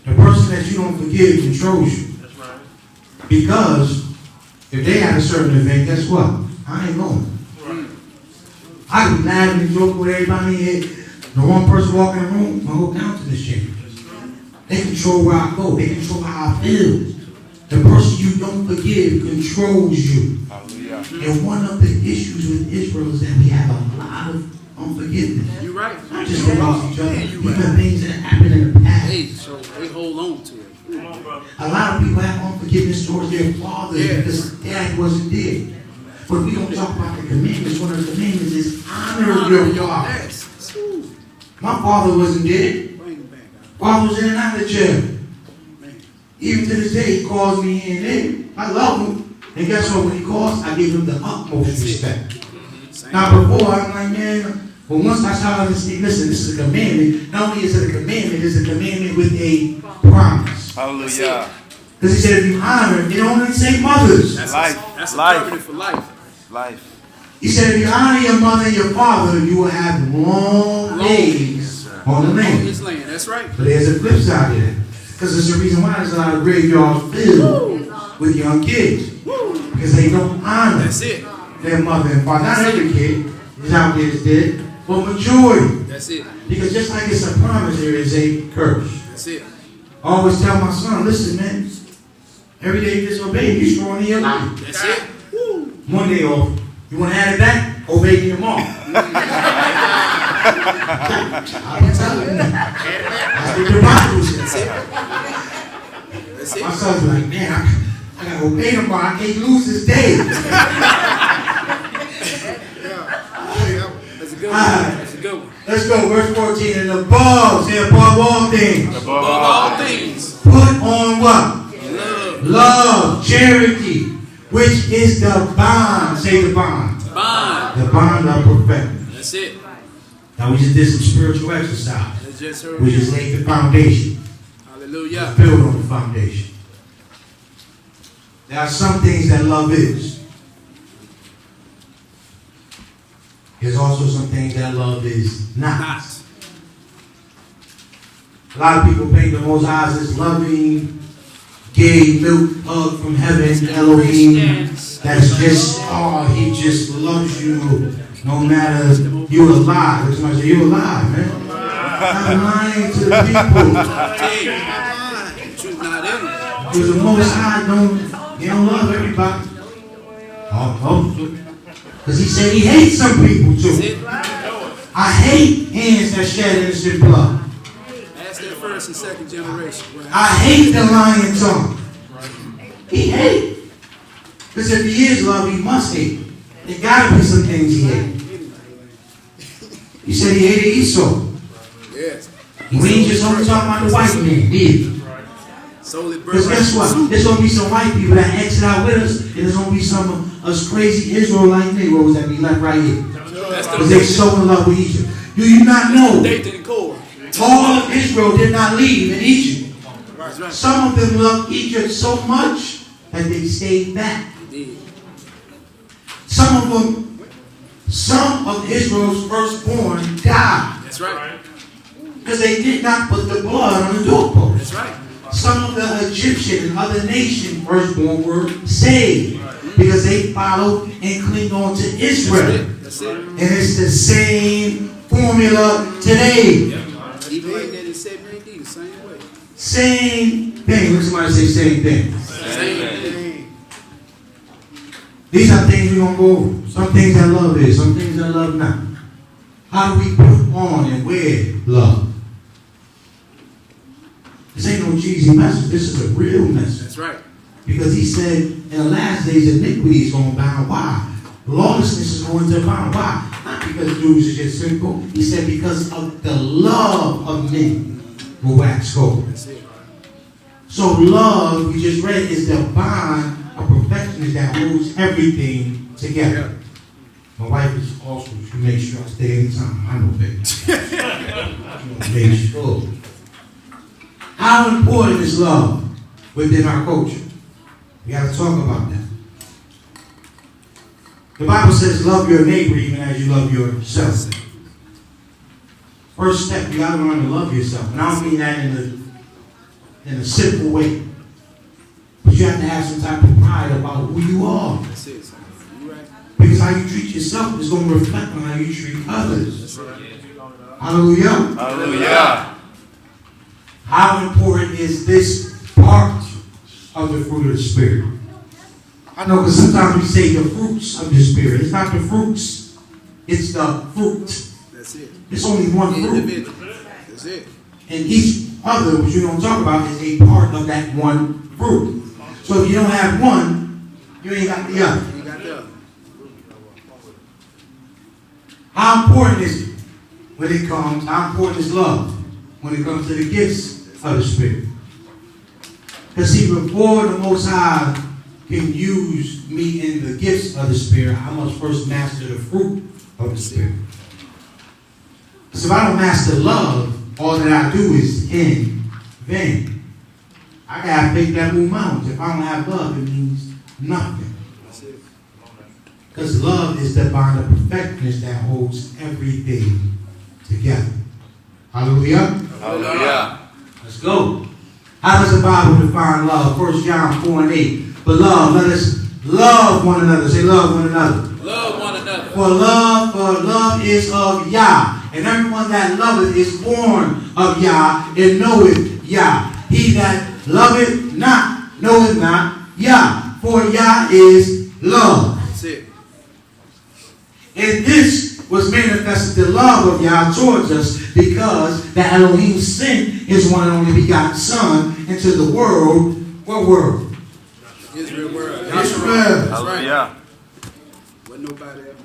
The person that you don't forgive controls you. Because if they had a certain event, guess what? I ain't going. I can laugh and joke with everybody here. The one person walking in the room, my whole countenance changes. They control where I go. They control how I feel. The person you don't forgive controls you. And one of the issues with Israel is that we have a lot of unforgiveness. You're right. Not just amongst each other. You Even right. things that happened in the past. Hey, so they hold on to it. A lot of people have unforgiveness towards their fathers because dad wasn't there. But we don't talk about the commandments. One of the commandments is honor your father. My father wasn't there. Father was in and out of the chair. Even to this day, he calls me here and there. I love him. And guess what? When he calls, I give him the utmost respect. Now before, I'm like, man, but once I started to understand, listen, this is a commandment. Not only is it a commandment, it's a commandment with a promise. Hallelujah. Because he said if you honor, it only say mothers. That's Life. That's a Life. covenant for life. Life. He said if you honor your mother and your father, you will have long days on the On land. his land. That's right. But there's a flip side to that. Because there's a reason why there's a lot of graveyards filled with young kids. Because they don't honor That's it. their mother and father. Not every kid is out there is dead, but majority. That's it. Because just like it's a promise, there is a curse. That's it. I always tell my son, listen, man, every day you disobey, you're destroying your life. That's it. One day off. You want to add it back? Obey your mom. I'm telling you. That's what the Bible says. That's My it. son's like, man, I got to obey them, but I can't lose this day. That's a good one. That's a good one. Let's go, verse 14. And above, say above all things. Above all things. Put on what? Love. Love, charity, which is the bond. Say the bond. Bond. The bond of perfection. That's it. Now we just did some spiritual exercise. That's just her. We just laid the foundation. Hallelujah. Build on the foundation. There are some things that love is. There's also some things that love is not. A lot of people paint the Most High as loving, gay milk hug from heaven, Elohim. That's just, oh, he just loves you no matter you're alive. Somebody say, you're alive, man. I'm lying to the people. Because the Most High don't love everybody. Oh, because he said he hates some people too. I hate hands that shed innocent blood. Ask that first and second generation. I hate the lying tongue. He hates. Because if he is love, he must hate. There gotta be some things he hates. He said he hated Esau. Yes. We ain't just only talking about the white man, did he? Because guess what? There's going to be some white people that exit out with us, and there's going to be some of us crazy Israelite Negroes that be left right here. Because they're so in love with Egypt. Do you not know? All of Israel did not leave in Egypt. Some of them loved Egypt so much that they stayed back. Some of Israel's firstborn died. That's right. Because they did not put the blood on the doorpost. That's right. Some of the Egyptian and other nation firstborn were saved because they followed and clinged on to Israel. That's it. And it's the same formula today. Even like that in 7 AD, same way. Same thing. Look, somebody say same thing. Same thing. These are things we're going to go over. Some things that love is, some things that love not. How do we put on and wear love? This ain't no cheesy message. This is a real message. That's right. Because he said, in the last days, iniquity is going to abound. Why? Lawlessness is going to abound. Why? Not because dudes are just simple. He said because of the love of men will wax cold. So love, we just read, is the bond of perfection that holds everything together. My wife is also, she makes sure I stay in time. I know, baby. Make sure. How important is love within our culture? We got to talk about that. The Bible says love your neighbor even as you love yourself. First step, you got to learn to love yourself. And I don't mean that in a simple way. But you have to have some type of pride about who you are. That's it. You right. Because how you treat yourself is going to reflect on how you treat others. Hallelujah. Hallelujah. How important is this part of the fruit of the Spirit? I know because sometimes we say the fruits of the Spirit. It's not the fruits. It's the fruit. That's it. It's only one fruit. Individual. That's it. And each other, which you don't talk about, is a part of that one fruit. So if you don't have one, you ain't got the other. You got the other. How important is it when it comes, how important is love when it comes to the gifts of the Spirit? Because see, before the Most High can use me in the gifts of the Spirit, I must first master the fruit of the Spirit. Because if I don't master love, all that I do is in vain. I gotta make that move mountains. If I don't have love, it means nothing. Because love is the bond of perfectness that holds everything together. Hallelujah. Hallelujah. Let's go. How does the Bible define love? 1 John 4:8. Beloved, let us love one another. Say love one another. Love one another. For love is of Yah. And everyone that loveth is born of Yah and knoweth Yah. He that loveth not knoweth not Yah. For Yah is love. That's it. And this was manifested the love of Yah towards us because that Elohim sent his one and only begotten Son into the world. What world? Israel world. Israel. That's right. Yeah. Wasn't nobody else.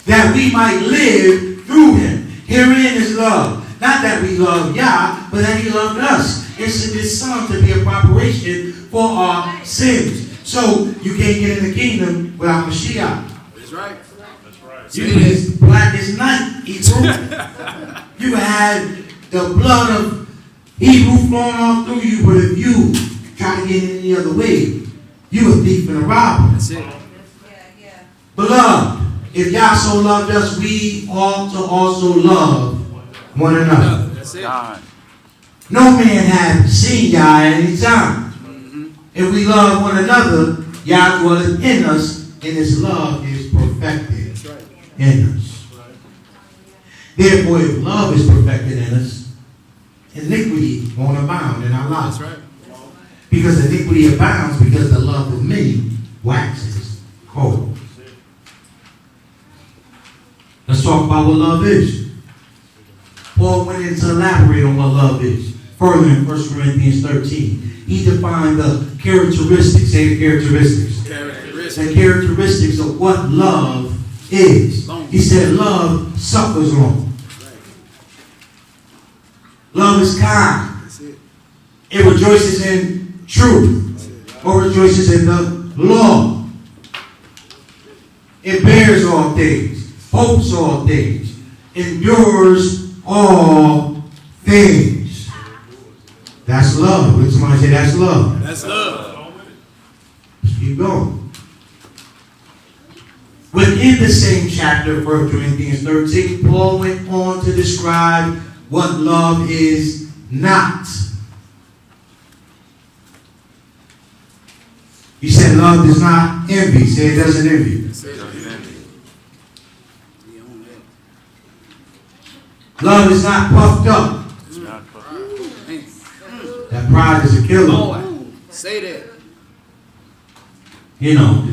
That we might live through him. Herein is love. Not that we love Yah, but that he loved us and sent his Son to be a preparation for our sins. So you can't get in the kingdom without Mashiach. That's right. You is black as night, Hebrew. You had the blood of Hebrew flowing all through you, but if you try to get in any other way, you a thief and a robber. That's it. Beloved, if Yah so loved us, we ought to also love one another. That's it. No man hath seen Yah at any time. If we love one another, Yah dwelleth in us, and his love is perfected in us. Therefore, if love is perfected in us, iniquity won't abound in our lives. That's right. Because iniquity abounds because the love of many waxes cold. Let's talk about what love is. Paul went in to elaborate on what love is. Further in 1 Corinthians 13, he defined the characteristics, say the characteristics. The characteristics of what love is. He said love suffers long. Love is kind. It rejoices in truth or rejoices in the law. It bears all things, hopes all things, endures all things. That's love. Let somebody say that's love. That's love. Let's keep going. Within the same chapter, 1 Corinthians 13, Paul went on to describe what love is not. He said love does not envy. Say it doesn't envy. Love is not puffed up. That pride is a killer. Boy, say that. You know,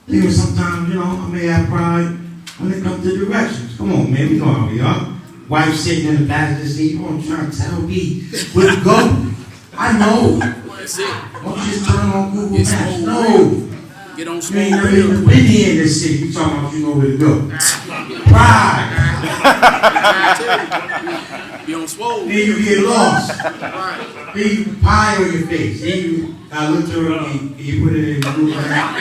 even sometimes, you know, I may have pride when it comes to directions. Come on, man, we know how we are. Wife sitting in the passenger seat, you want to try to tell me where to go? I know. That's it. Why don't you just turn on Google It's Maps? small No. Get on You small ain't never radio. even been here in this city. You talking about you know where to go. Pride. Be on swole. Then you get lost. Right. Then you pie on your face. Then you literally you put it in Google Maps.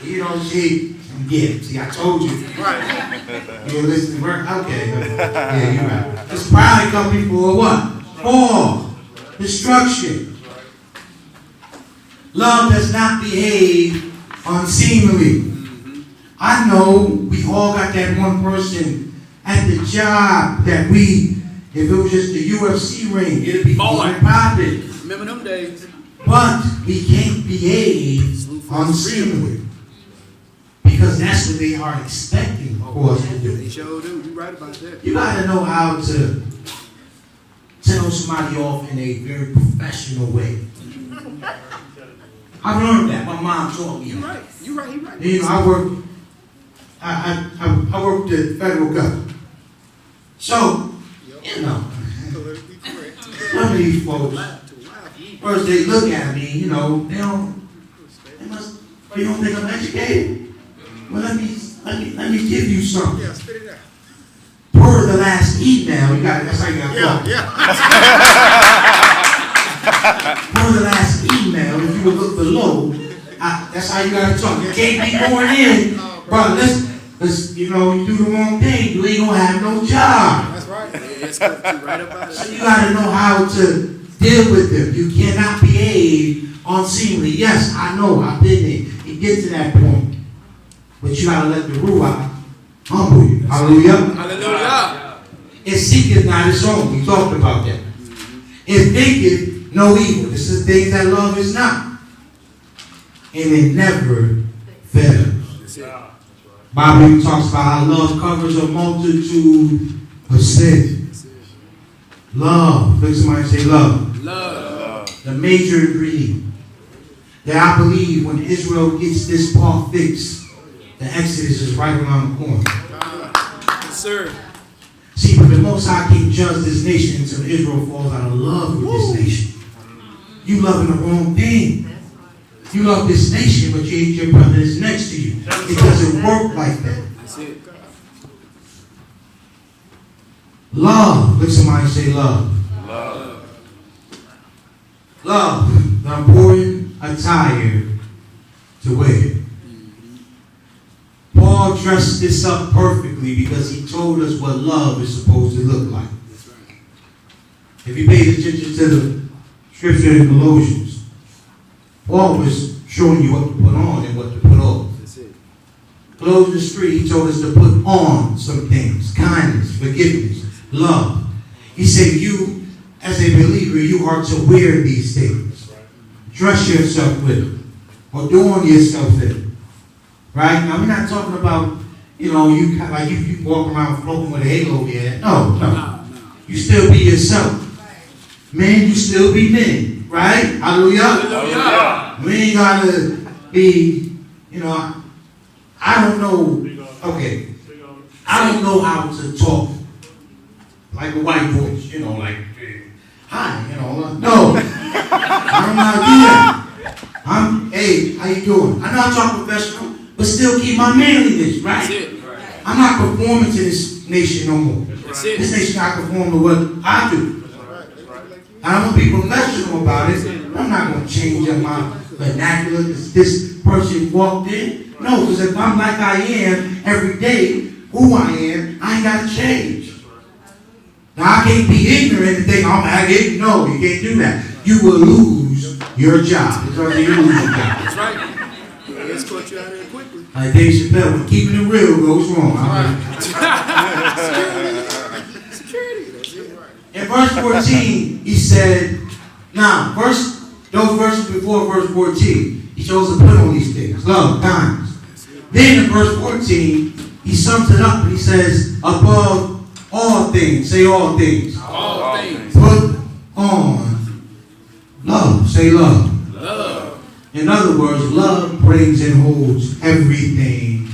You don't see. Yeah, see, I told you. Right. You were listening to work? Okay. Yeah, you're right. This pride comes before what? Fall. Destruction. Love does not behave unseemly. I know we all got that one person at the job that if it was just the UFC ring, it'd be popping. Remember them days? But we can't behave unseemly. Because that's what they are expecting for us to do. They sure do. You right about that. You got to know how to tell somebody off in a very professional way. I've learned that. My mom taught me. You right. You right. You right. You know, I worked at the federal government. So, you know, some of these folks, first they look at me, you know, they must, you don't think I'm educated? Well, let me give you something. Yeah, spit it out. Per the last email, that's how you got to talk. Yeah. Per the last email, if you would look below, that's how you got to talk. You can't be going in, brother. Let's, you know, you do the wrong thing, you ain't gonna have no job. That's right. Yeah, it's good. You right about So it. you got to know how to deal with them. You cannot behave unseemly. Yes, I know. I've been there. You get to that point. But you got to let the Ruach humble you. Hallelujah. Hallelujah. It seeketh not its own. We talked about that. It thinketh no evil. This is the thing that love is not. And it never fails. That's it. Bible talks about how love covers a multitude of sins. Love. Look at somebody and say love. Love. The major ingredient. That I believe when Israel gets this part fixed, the Exodus is right around the corner. Yes, sir. See, but the Most High can't judge this nation until Israel falls out of love with this nation. You loving the wrong thing. You love this nation, but you hate your brother that's next to you. It doesn't work like that. That's it. Love. Look, somebody say love. Love. Love, the important attire to wear. Paul dressed this up perfectly because he told us what love is supposed to look like. If you pay attention to the scripture in Colossians, Paul was showing you what to put on and what to put off. Colossians 3, he told us to put on some things: kindness, forgiveness, love. He said you, as a believer, you are to wear these things. Dress yourself with them. Adorn yourself with them. Right? Now, we're not talking about, you walk around floating with a halo over your head. No. You still be yourself. Men, you still be men. Right? Hallelujah. Hallelujah. We ain't got to be, I don't know. Okay. I don't know how to talk like a white voice, like, hi, No. I don't know how to do that. Hey, how you doing? I know I talk professional, but still keep my manliness, right? I'm not conforming to this nation no more. This nation not conform to what I do. I'm going to be professional about it. I'm not going to change up my vernacular because this person walked in. No, because if I'm like I am every day, who I am, I ain't got to change. Now, I can't be ignorant and think, no, you can't do that. You will lose your job because you lose your job. That's right. Let's cut you out here quickly. Like Dave Chappelle, when keeping it real goes wrong. Security. That's it. In verse 14, he said, those verses before verse 14, he chose to put on these things: love, kindness. Then in verse 14, he sums it up and he says, above all things, say all things. All things. Put on love, say love. Love. In other words, love brings and holds everything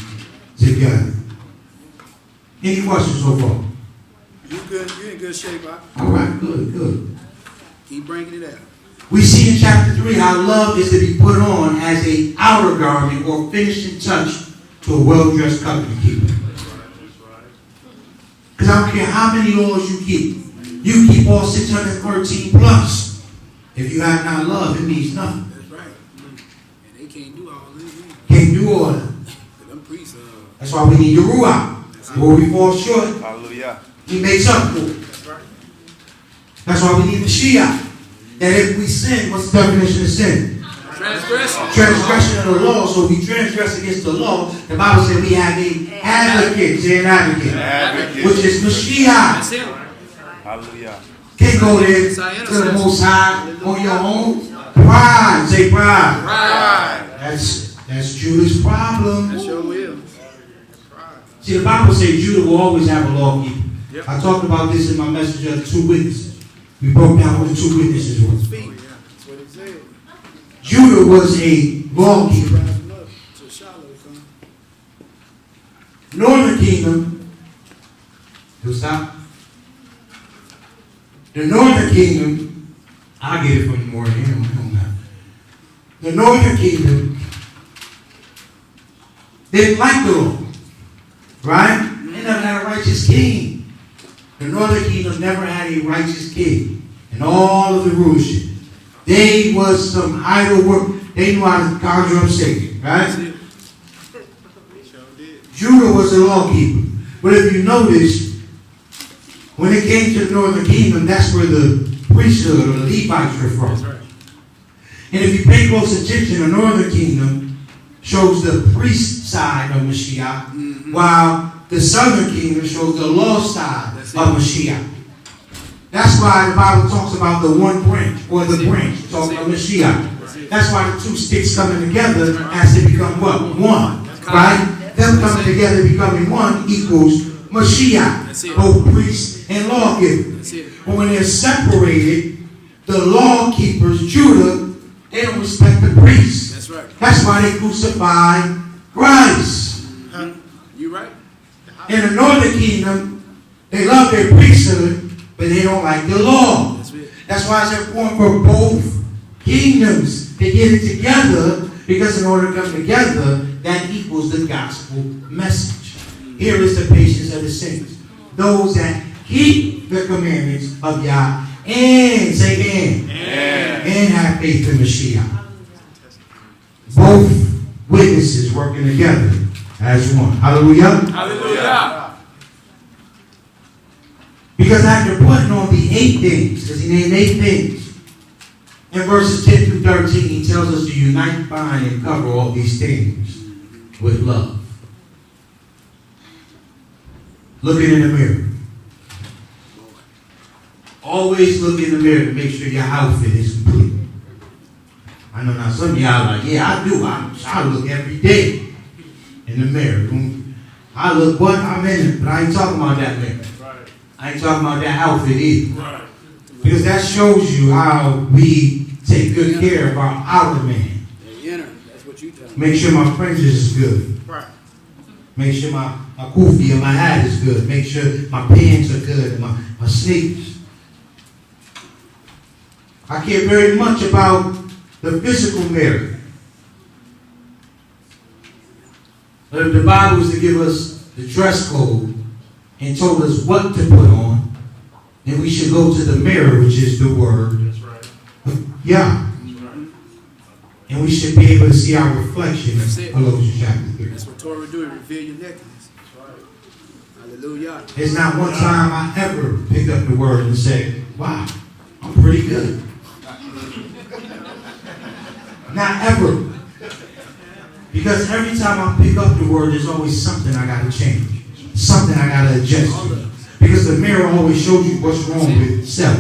together. Any questions so far? You good? You in good shape, Bob? All right, good. Keep bringing it out. We see in chapter 3 how love is to be put on as an outer garment or finishing touch to a well-dressed company keeper. Because I don't care how many laws you keep all 613 plus. If you have not love, it means nothing. That's right. And they can't do all this. Can't do all that. Them priests, That's why we need the Ruach. Where we fall short, Hallelujah. he makes up for it. That's right. That's why we need the Shia. That if we sin, what's the definition of sin? Transgression. Transgression of the law. So if we transgress against the law, the Bible said we have an advocate. Say an advocate. Which is Mashiach. That's him. Hallelujah. Can't go there to the Most High on your own. Pride. Say pride. Right. That's Judah's problem. That's your will. See, the Bible says Judah will always have a lawkeeper. Yep. I talked about this in my message of the two witnesses. We broke down what the two witnesses were. That's what it said. Judah was a lawkeeper. Rising up to Shiloh, come. Northern kingdom. You'll stop. The northern kingdom. I'll get it from the morning. The northern kingdom didn't like the law. Right? They never had a righteous king. The northern kingdom never had a righteous king in all of the rulership. They was some idol work. They knew how to conjure up Satan, right? Judah was a lawkeeper. But if you notice, when it came to the northern kingdom, that's where the priesthood or the Levites were from. And if you pay close attention, the northern kingdom shows the priest side of Mashiach, while the southern kingdom shows the law side of Mashiach. That's why the Bible talks about the one branch, or the branch, talking about Mashiach. That's why the two sticks coming together has to become what? One. Right? Them coming together becoming one equals Mashiach. Both priest and lawgiver. But when they're separated, the law keepers, Judah, they don't respect the priests. That's right. That's why they crucify Christ. You right. In the northern kingdom, they love their priesthood, but they don't like the law. That's why it's important for both kingdoms to get it together, because in order to come together, that equals the gospel message. Here is the patience of the saints. Those that keep the commandments of Yah and say and have faith in Mashiach. Both witnesses working together as one. Hallelujah. Hallelujah. Because after putting on the 8 things, because he named 8 things, in verses 10 through 13, he tells us to unite, bind, and cover all these things with love. Looking in the mirror. Always look in the mirror to make sure your outfit is complete. I know now some of y'all are like, yeah, I do. I look every day in the mirror. I look what? I'm in it, but I ain't talking about that mirror. I ain't talking about that outfit either. Because that shows you how we take good care of our outer man. That's what you tell me. Make sure my fringes is good. Right. Make sure my kufi and my hat is good. Make sure my pants are good and my sneakers. I care very much about the physical mirror. But if the Bible was to give us the dress code and told us what to put on, then we should go to the mirror, which is the Word. That's right. Yeah. That's right. And we should be able to see our reflection That's in it. Colossians chapter 3. That's what Torah do. It reveal your nakedness. That's right. Hallelujah. There's not one time I ever picked up the Word and said, wow, I'm pretty good. Not ever. Because every time I pick up the Word, there's always something I got to change. Something I got to adjust to. Because the mirror always shows you what's wrong with self.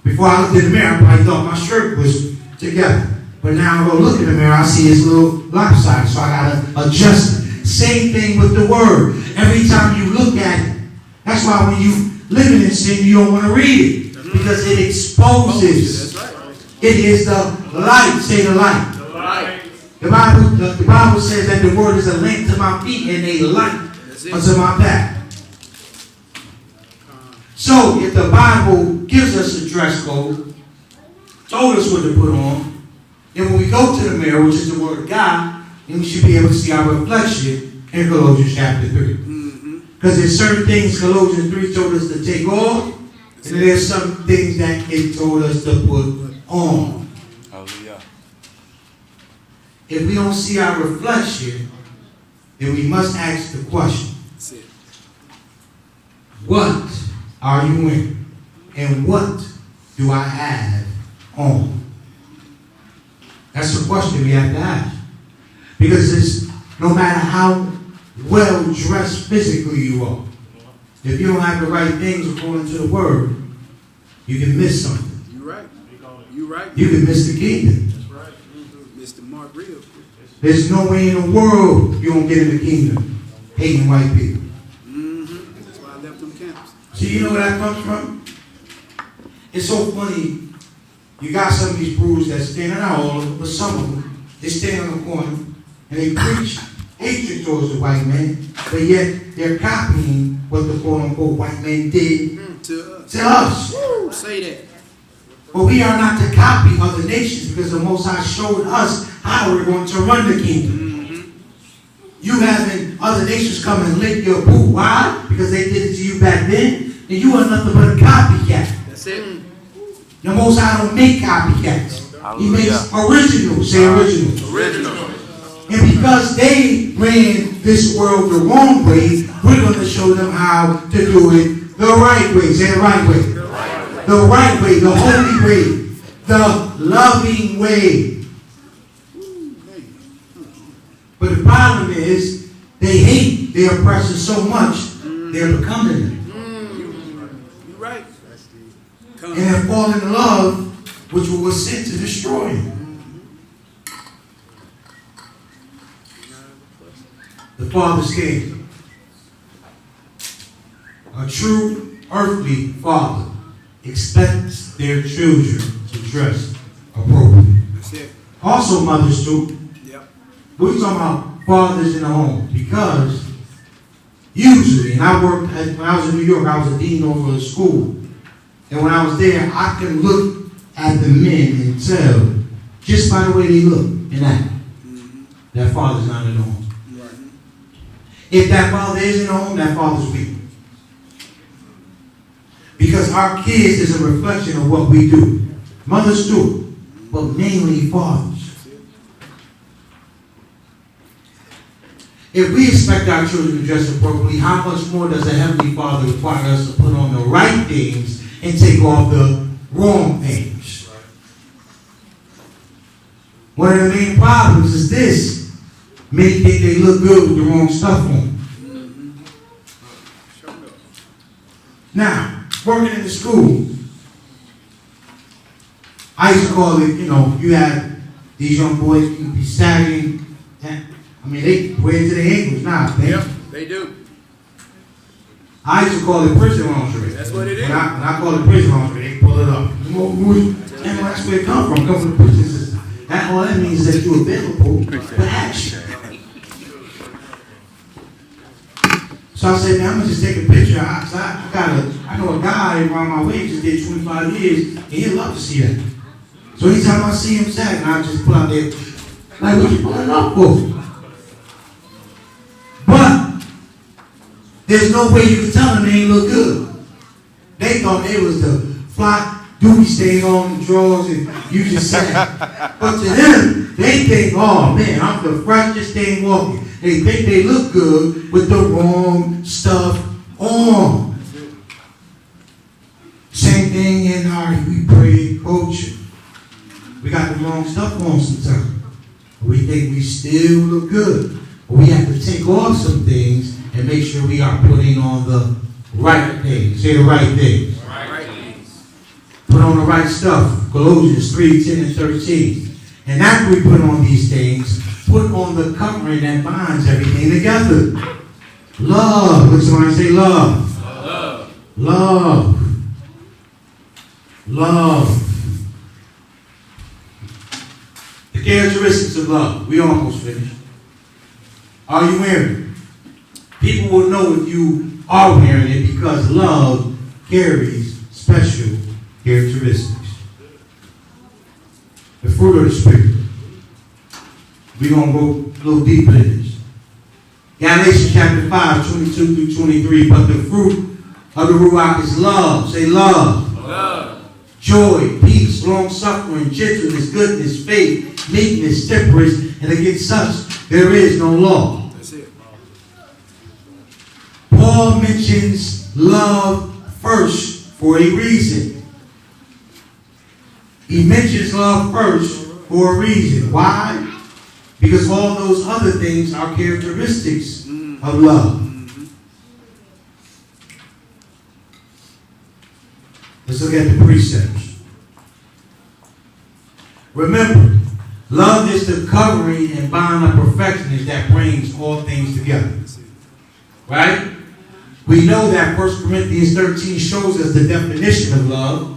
Before I looked in the mirror, I probably thought my shirt was together. But now I go look in the mirror, I see it's a little lopsided, so I got to adjust it. Same thing with the Word. Every time you look at it, that's why when you living in sin, you don't want to read it. Because it exposes. That's right. It is the light. Say the light. The light. The Bible says that the Word is a lamp to my feet and a light unto my path. So if the Bible gives us a dress code, told us what to put on, then when we go to the mirror, which is the Word of God, then we should be able to see our reflection in Colossians chapter 3. Because there's certain things Colossians 3 told us to take off, and there's some things that it told us to put on. Hallelujah. If we don't see our reflection, then we must ask the question, That's it. what are you in? And what do I have on? That's the question we have to ask. Because it's no matter how well dressed physically you are, if you don't have the right things according to the Word, you can miss something. You right. You right. You can miss the kingdom. That's right. Mr. Mark Real. There's no way in the world you won't get in the kingdom hating white people. That's why I left them camps. See, you know where that comes from? It's so funny. You got some of these brews that stand, not all of them, but some of them, they stand on the corner and they preach hatred towards the white man, but yet they're copying what the quote-unquote white man did To to us. Woo, say that. But we are not to copy other nations because the Most High showed us how we're going to run the kingdom. You having other nations come and lick your boot. Why? Because they did it to you back then. And you are nothing but a copycat. That's it. The Most High don't make copycats. He makes originals. Say originals. Original. And because they ran this world the wrong way, we're going to show them how to do it the right way. Say the right way. The right way, the holy way, the loving way. But the problem is, they hate their oppressors so much, they're becoming them. You right. And have fallen in love, which was sent to destroy them. The Father's kingdom. A true earthly father expects their children to dress appropriately. That's it. Also mothers too. Yep. We're talking about fathers in the home because usually, and when I was in New York, I was a dean over a school. And when I was there, I could look at the men and tell, just by the way they look and act, that father's not in the home. Right. If that father is in the home, that father's weak. Because our kids is a reflection of what we do. Mothers too, but mainly fathers. if we expect our children to dress appropriately, how much more does the Heavenly Father require us to put on the right things and take off the wrong things? One of the main problems is this. Many think they look good with the wrong stuff on. Now, working in the school, I used to call it, you have these young boys, you can be sagging. I mean, they wear it to their ankles now. Yep, they do. I used to call it prison lingerie. That's what it is. When I call it prison lingerie, they pull it up. And that's where it comes from. It comes from the prison system. All that means is that you're available for action. So I said, man, I'm going to just take a picture. I know a guy around my way just did 25 years, and he'd love to see that. So anytime I see him sagging, I just pull out there, like, what you pulling up for? But there's no way you can tell them they ain't look good. They thought it was the fly doobie stain on the drawers and you just sag. But to them, they think, oh man, I'm the freshest thing walking. They think they look good with the wrong stuff on. Same thing in our We Pray culture. We got the wrong stuff on sometimes. We think we still look good. But we have to take off some things and make sure we are putting on the right things. Say the right things. Right things. Put on the right stuff. Colossians 3:10 and 13. And after we put on these things, put on the covering that binds everything together. Love. Look, somebody say love. Love. Love. Love. The characteristics of love. We almost finished. Are you wearing it? People will know if you are wearing it because love carries special characteristics. The fruit of the Spirit. We're going to go a little deeper in this. Galatians chapter 5, 22 through 23. But the fruit of the Ruach is love. Say love. Love. Joy, peace, long-suffering, gentleness, goodness, faith, meekness, temperance, and against such there is no law. That's it. Paul mentions love first for a reason. He mentions love first for a reason. Why? Because all those other things are characteristics of love. Let's look at the precepts. Remember, love is the covering and bond of perfectionist that brings all things together. Right? We know that 1 Corinthians 13 shows us the definition of love.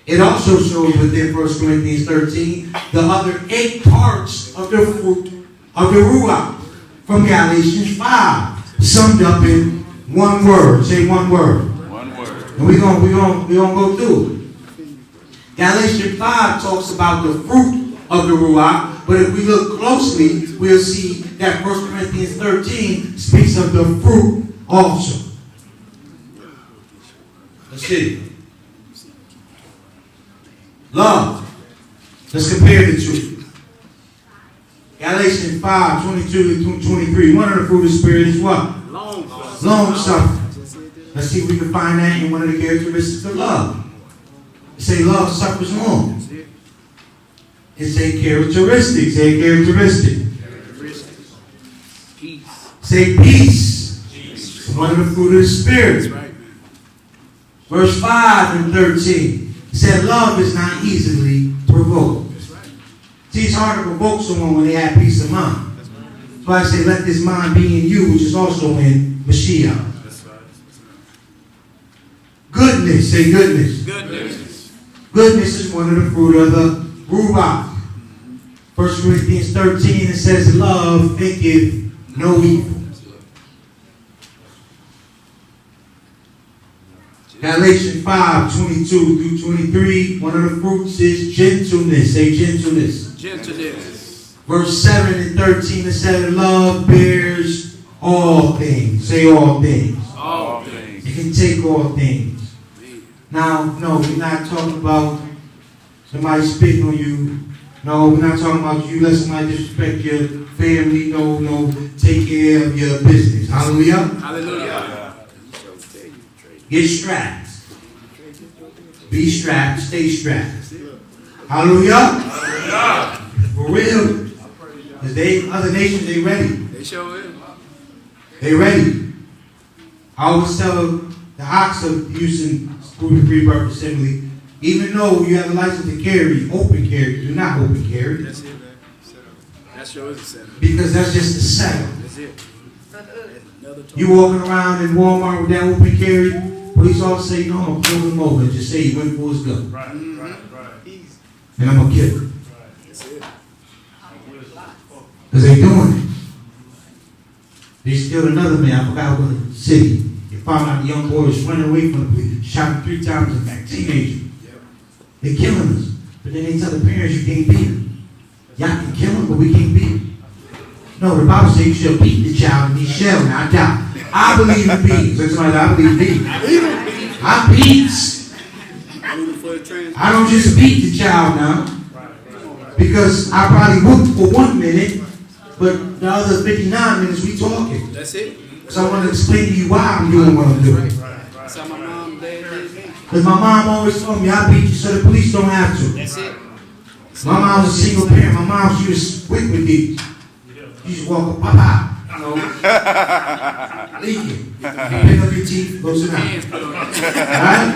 It also shows within 1 Corinthians 13 the other 8 parts of the fruit of the Ruach from Galatians 5, summed up in one word. Say one word. One word. And we're gonna go through it. Galatians 5 talks about the fruit of the Ruach, but if we look closely, we'll see that 1 Corinthians 13 speaks of the fruit also. Let's see. Love. Let's compare the two. Galatians 5, 22 to 23. One of the fruit of the Spirit is what? Long suffering. Let's see if we can find that in one of the characteristics of love. Say love suffers long. It's a characteristic. Say characteristic. Peace. Say peace. It's one of the fruit of the Spirit. Right. Verse 5 and 13. It said love is not easily provoked. Right. See, it's hard to provoke someone when they have peace of mind. That's why I say let this mind be in you, which is also in Mashiach. Goodness. Say goodness. Goodness. Goodness is one of the fruit of the Ruach. 1 Corinthians 13, it says, love thinketh no evil. Galatians 5, 22 through 23, one of the fruits is gentleness. Say gentleness. Gentleness. Verse 7 and 13, it said, love bears all things. Say all things. All things. It can take all things. Now, no, we're not talking about somebody spitting on you. No, we're not talking about you let somebody disrespect your family. No, take care of your business. Hallelujah. Hallelujah. Get strapped. Be strapped, stay strapped. Hallelujah. For real. Because other nations, they ready. They show it. They ready. I always tell the ox of using Rebirth Assembly, even though you have a license to carry, open carry, do not open carry. That's it, man. That show is a setup. Because that's just a setup. That's it. You walking around in Walmart with that open carry, police officer say, no, I'm going to pull him over and just say he went for his gun. Right. And I'm going to kill him. That's it. Because they doing it. They killed another man, I forgot what city. They found out the young boy was running away from the police, shot him 3 times in back, teenager. They're killing us. But then they tell the parents you can't beat him. Y'all can kill him, but we can't beat him. No, the Bible says you shall beat the child and he shall not die. I believe in beats. That's why I believe in beats. I beats. I don't just beat the child now. Because I probably whooped for 1 minute, but the other 59 minutes we talking. That's it. So I want to explain to you why I'm doing what I'm doing. That's how my mom did. Because my mom always told me I beat you so the police don't have to. That's it. My mom was a single parent. My mom, she was quick with these. She just walk up, pop. You know, leaking. Pick up your teeth, go sit down. Hands put on you. Right?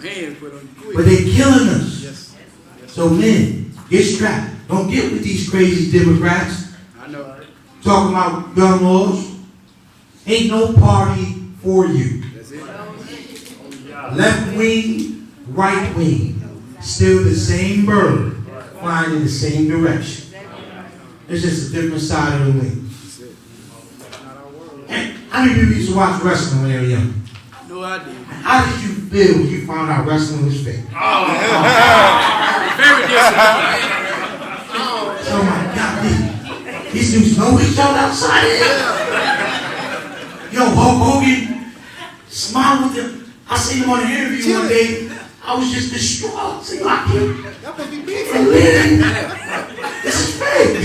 Hands put on you quick. But they killing us. So men, get strapped. Don't get with these crazy Democrats. I know. Talking about gun laws. Ain't no party for you. That's it. Left wing, right wing. Still the same bird, flying in the same direction. It's just a different side of the wing. And how many people used to watch wrestling when they were young? No idea. How did you feel when you found out wrestling was fake? Very disappointing. Oh my God, these dudes know each other outside here. Yo, Hulk Hogan, smile with them. I seen him on an interview one day. I was just distraught. See, I can't believe this is fake.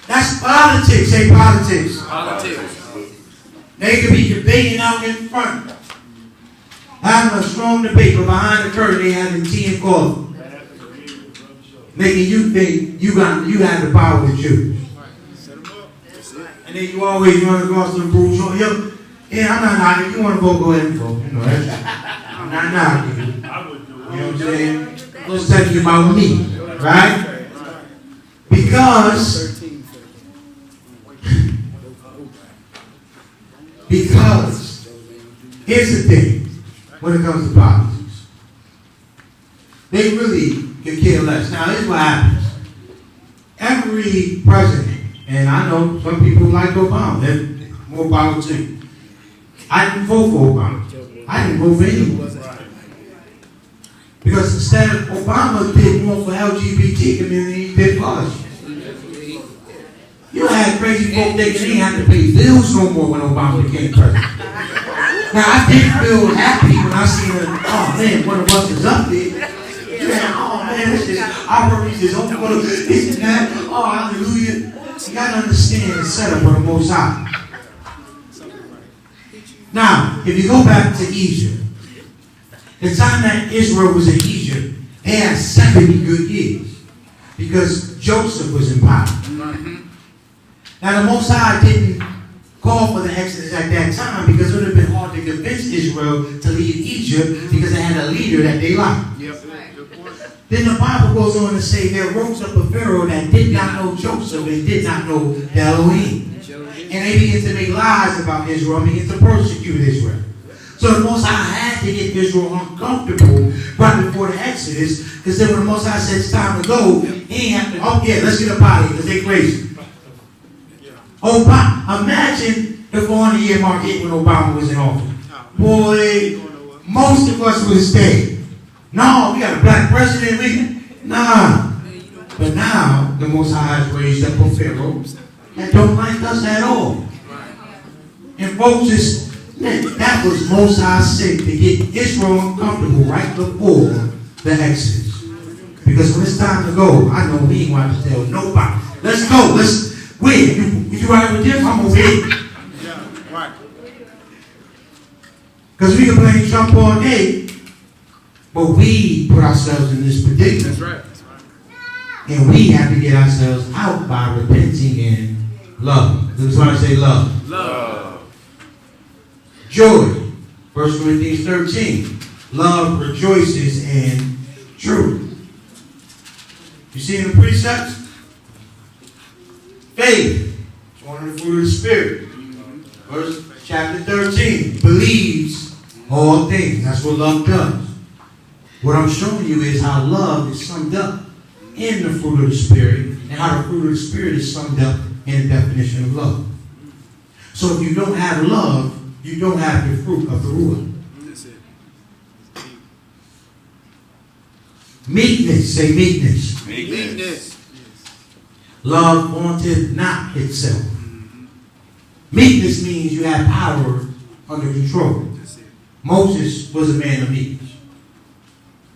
That's politics. Hey, politics. Politics. They could be debating out in front, having a strong debate, but behind the curtain they having tea and coffee, making you think you have the power to choose. And then you always run across the rules. Yeah, I'm not knocking. If you want to vote, go ahead and vote. You know, I'm not knocking you. You know what I'm saying? Just telling you about me, right? Because here's the thing when it comes to politics. They really could care less. Now, here's what happens. Every president, and I know some people like Obama, they're more power to you. I didn't vote for Obama. I didn't vote for anyone. Because instead of Obama did more for LGBT community, he did for us. You had crazy folk that didn't have to pay bills no more when Obama became president. Now, I did feel happy when I seen oh man, one of us is up there. Yeah, oh man, it's just, our worries is over, this and that. Oh, hallelujah. You got to understand the setup of the Most High. Now, if you go back to Egypt, the time that Israel was in Egypt, they had 70 good years because Joseph was in power. Now, the Most High didn't call for the Exodus at that time because it would have been hard to convince Israel to leave Egypt because they had a leader that they liked. Then the Bible goes on to say there rose up a Pharaoh that did not know Joseph and did not know the Elohim. And they began to make lies about Israel and began to persecute Israel. So the Most High had to get Israel uncomfortable right before the Exodus, because then when the Most High said it's time to go, he ain't have to, oh yeah, let's get a body because they crazy. Obama, imagine the 400-year mark hit when Obama was in office. Boy, most of us would have stayed. No, we got a black president. Nah. But now, the Most High has raised up a Pharaoh that don't like us at all. And folks, that was Most High's sick to get Israel uncomfortable right before the Exodus. Because when it's time to go, I know we ain't going to tell nobody. Let's go. Let's win. You right with this? I'm over here. Yeah, right. Because we can play Trump all day, but we put ourselves in this predicament. That's right. And we have to get ourselves out by repenting and love. That's why I say love. Love. Joy. 1 Corinthians 13. Love rejoices in truth. You see the precepts? Faith. It's one of the fruit of the Spirit. Verse chapter 13. Believes all things. That's what love does. What I'm showing you is how love is summed up in the fruit of the Spirit, and how the fruit of the Spirit is summed up in the definition of love. So if you don't have love, you don't have the fruit of the Ruach. That's it. Meekness. Say meekness. Meekness. Love wanteth not itself. Meekness means you have power under control. That's it. Moses was a man of meekness.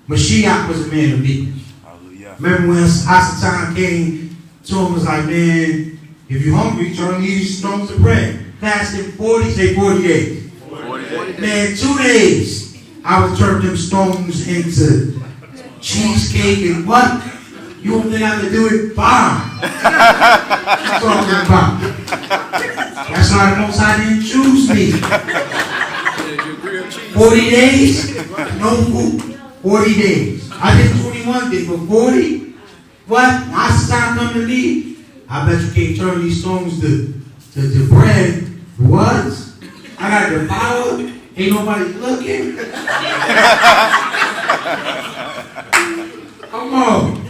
Mashiach was a man of meekness. Hallelujah. Remember when Hasatan came to him, was like, man, if you're hungry, turn these stones to bread. Fasted 40 days. 40 days. Man, 2 days, I would turn them stones into cheesecake and what? You don't think I could do it? Bomb. That's what I'm talking about. That's why the Most High didn't choose me. Yeah, your grilled cheese. 40 days, no food. 40 days. I did 21 days, but 40? What? Hasatan come to me? I bet you can't turn these stones to bread. What? I got the power. Ain't nobody looking. Come on.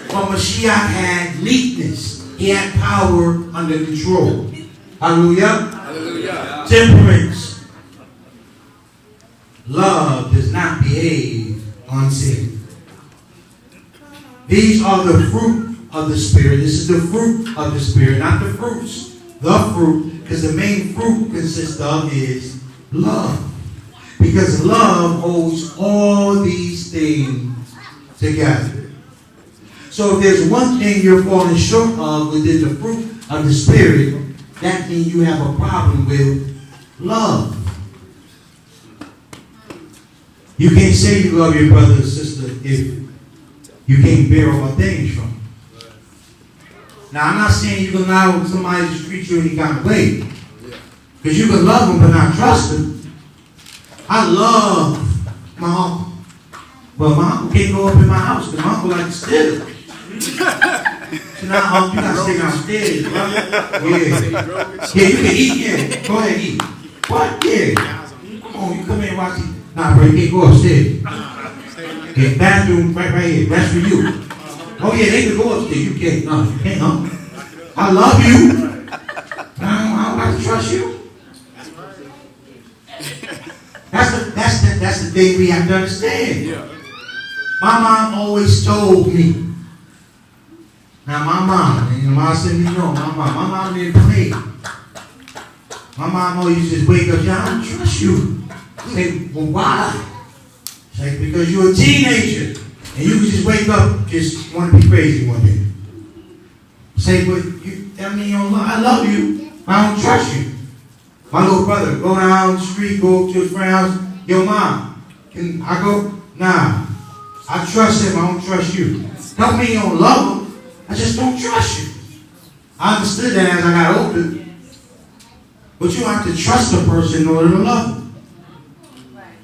But Mashiach had meekness. He had power under control. Hallelujah. Hallelujah. Temperance. Love does not behave unsafe. These are the fruit of the Spirit. This is the fruit of the Spirit, not the fruits. The fruit, because the main fruit consists of is love. Because love holds all these things together. So if there's one thing you're falling short of within the fruit of the Spirit, that means you have a problem with love. You can't say you love your brother or sister if you can't bear all things from them. Now, I'm not saying you can allow somebody to treat you any kind of way. Because you can love them but not trust them. I love my uncle. But my uncle can't go up in my house because my uncle likes to steal. So now, uncle, you got to stay downstairs, brother. Yeah. Yeah, you can eat. Yeah, go ahead, eat. What? Yeah. Come on, you come in and watch it. Nah, bro, you can't go upstairs. Yeah, bathroom right here. That's for you. Oh, yeah, they can go upstairs. You can't. No, you can't, huh? I love you. I don't like to trust you. That's the thing we have to understand. Yeah. My mom always told me. Now, my mom, and my said, you know, my mom didn't play. My mom always just wake up, I don't trust you. I say, well, why? She's like, because you're a teenager. And you can just wake up, just want to be crazy one day. Say, but you tell me you don't love, I love you, but I don't trust you. My little brother, go down the street, go to his friend's house. Yo, mom, can I go? Nah. I trust him, I don't trust you. Don't mean you don't love him. I just don't trust you. I understood that as I got older. But you have to trust a person in order to love them.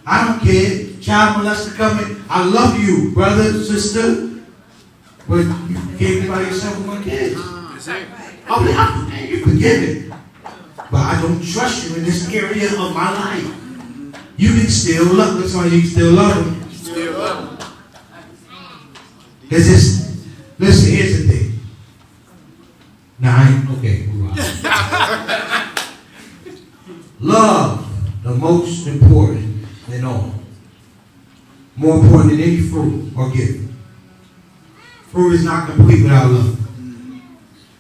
I don't care. Child molester coming. I love you, brother, sister. But you can't be by yourself with my kids. I'll be happy. You forgive it. But I don't trust you in this area of my life. You can still love. That's why you can still love them. Still love them. Because it's, listen, here's the thing. Now, I ain't, okay, move on. Love, the most important than all. More important than any fruit or gift. Fruit is not complete without love.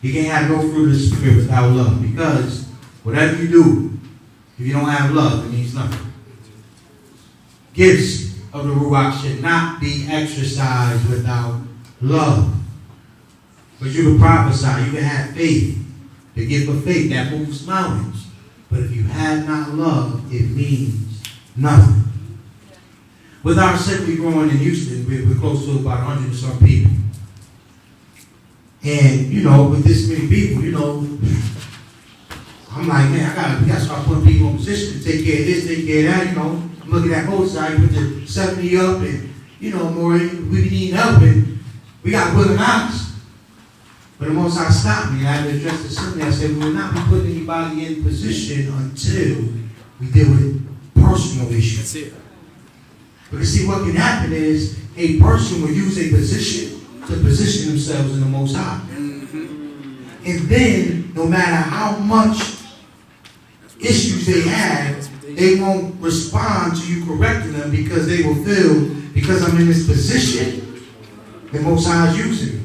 You can't have no fruit of the Spirit without love. Because whatever you do, if you don't have love, it means nothing. Gifts. of the Ruach should not be exercised without love. Because you can prophesy, you can have faith. The gift of faith that moves mountains. But if you have not love, it means nothing. With our assembly growing in Houston, we're close to about 100 and some people. And, you know, with this many people, you know, I'm like, man, we got to start putting people in position to take care of this, take care of that, you know. I'm looking at both sides, put the 70 up, and, you know, more, we need help, and we got willing eyes. But the Most High stopped me, and I had to address the assembly. I said, we will not be putting anybody in position until we deal with personal issues. That's it. Because see, what can happen is a person will use a position to position themselves in the Most High. Mm-hmm. And then, no matter how much issues they have, they won't respond to you correcting them because they will feel, because I'm in this position, the Most High is using me.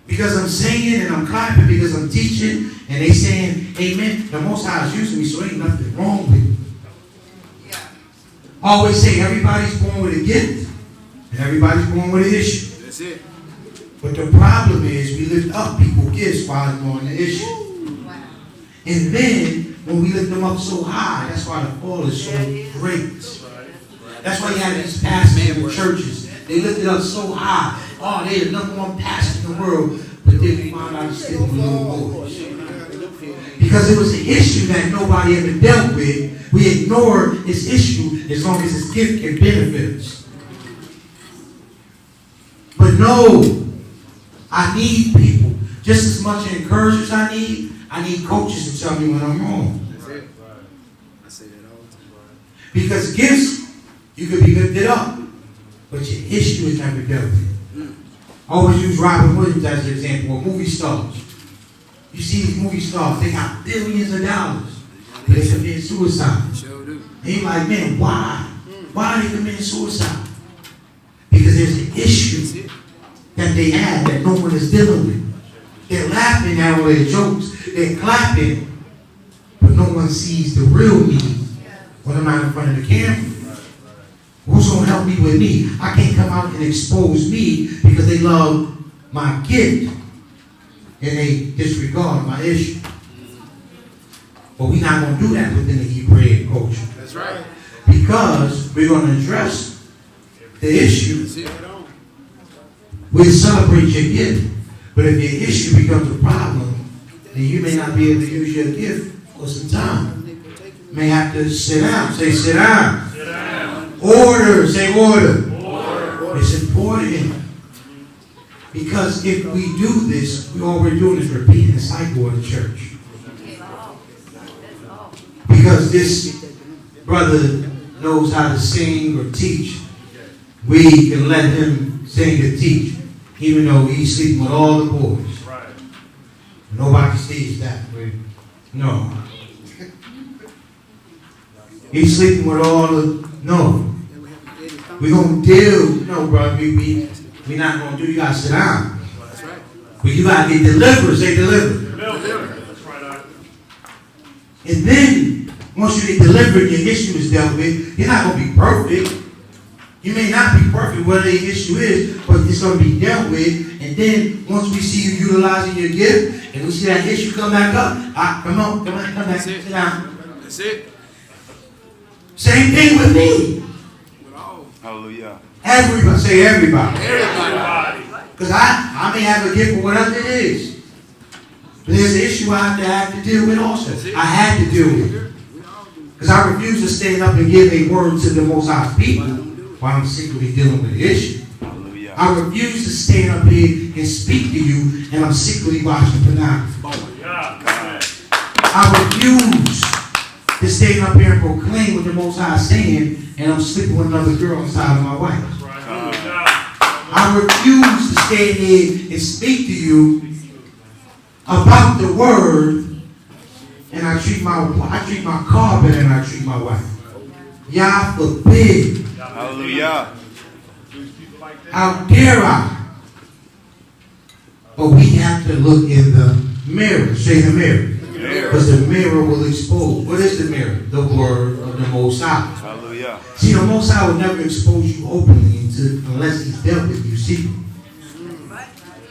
Because I'm singing and I'm clapping, because I'm teaching, and they saying, amen, the Most High is using me, so ain't nothing wrong with me. Yeah. I always say everybody's born with a gift, and everybody's born with an issue. That's it. But the problem is we lift up people's gifts while they're on the issue. Wow. And then, when we lift them up so high, that's why the fall is so great. That's why you have these pastors in the churches. They lift it up so high. Oh, they're the number one pastor in the world. But then we found out it's still little boys. Because it was an issue that nobody ever dealt with. We ignored his issue as long as his gift can benefit us. But no, I need people. Just as much encouragers I need coaches to tell me when I'm wrong. That's it. I say that all the time. Because gifts, you can be lifted up, but your issue is never dealt with. I always use Robin Williams as an example, or movie stars. You see these movie stars, they got billions of dollars, but they commit suicide. Sure do. And you're like, man, why? Why are they committing suicide? Because there's an issue that they have that no one is dealing with. They're laughing at all their jokes. They're clapping, but no one sees the real me when I'm not in front of the camera. Who's going to help me with me? I can't come out and expose me because they love my gift and they disregard my issue. But we're not going to do that within the Hebraic culture. That's right. Because we're going to address the issue. We'll celebrate your gift. But if your issue becomes a problem, then you may not be able to use your gift for some time. You may have to sit down. Say, sit down. Sit down. Order. Say, order. Order. It's important. Because if we do this, all we're doing is repeating the cycle of the church. Because this brother knows how to sing or teach, we can let him sing and teach, even though he's sleeping with all the boys. Right. Nobody sees that. No. He's sleeping with all the, no. We're going to deal, no, brother, we're not going to do, you got to sit down. That's right. But you got to get delivered, say delivered. That's right. And then, once you get delivered, your issue is dealt with, you're not going to be perfect. You may not be perfect, whatever the issue is, but it's going to be dealt with. And then, once we see you utilizing your gift, and we see that issue come back up, come back, sit down. That's it. Same thing with me. Hallelujah. Everybody, say everybody. Everybody. Because I may have a gift for whatever it is. But there's an issue I have to deal with also. I had to deal with it. Because I refuse to stand up and give a word to the Most High people while I'm secretly dealing with the issue. Hallelujah. I refuse to stand up here and speak to you and I'm secretly watching pornography. I refuse to stand up here and proclaim what the Most High is saying and I'm sleeping with another girl inside of my wife. I refuse to stand here and speak to you about the word and I treat my car better than I treat my wife. Yah forbid. Hallelujah. How dare I? But we have to look in the mirror. Say the mirror. Because the mirror will expose. What is the mirror? The word of the Most High. Hallelujah. Hallelujah. See, the Most High will never expose you openly unless He's dealt with you secretly.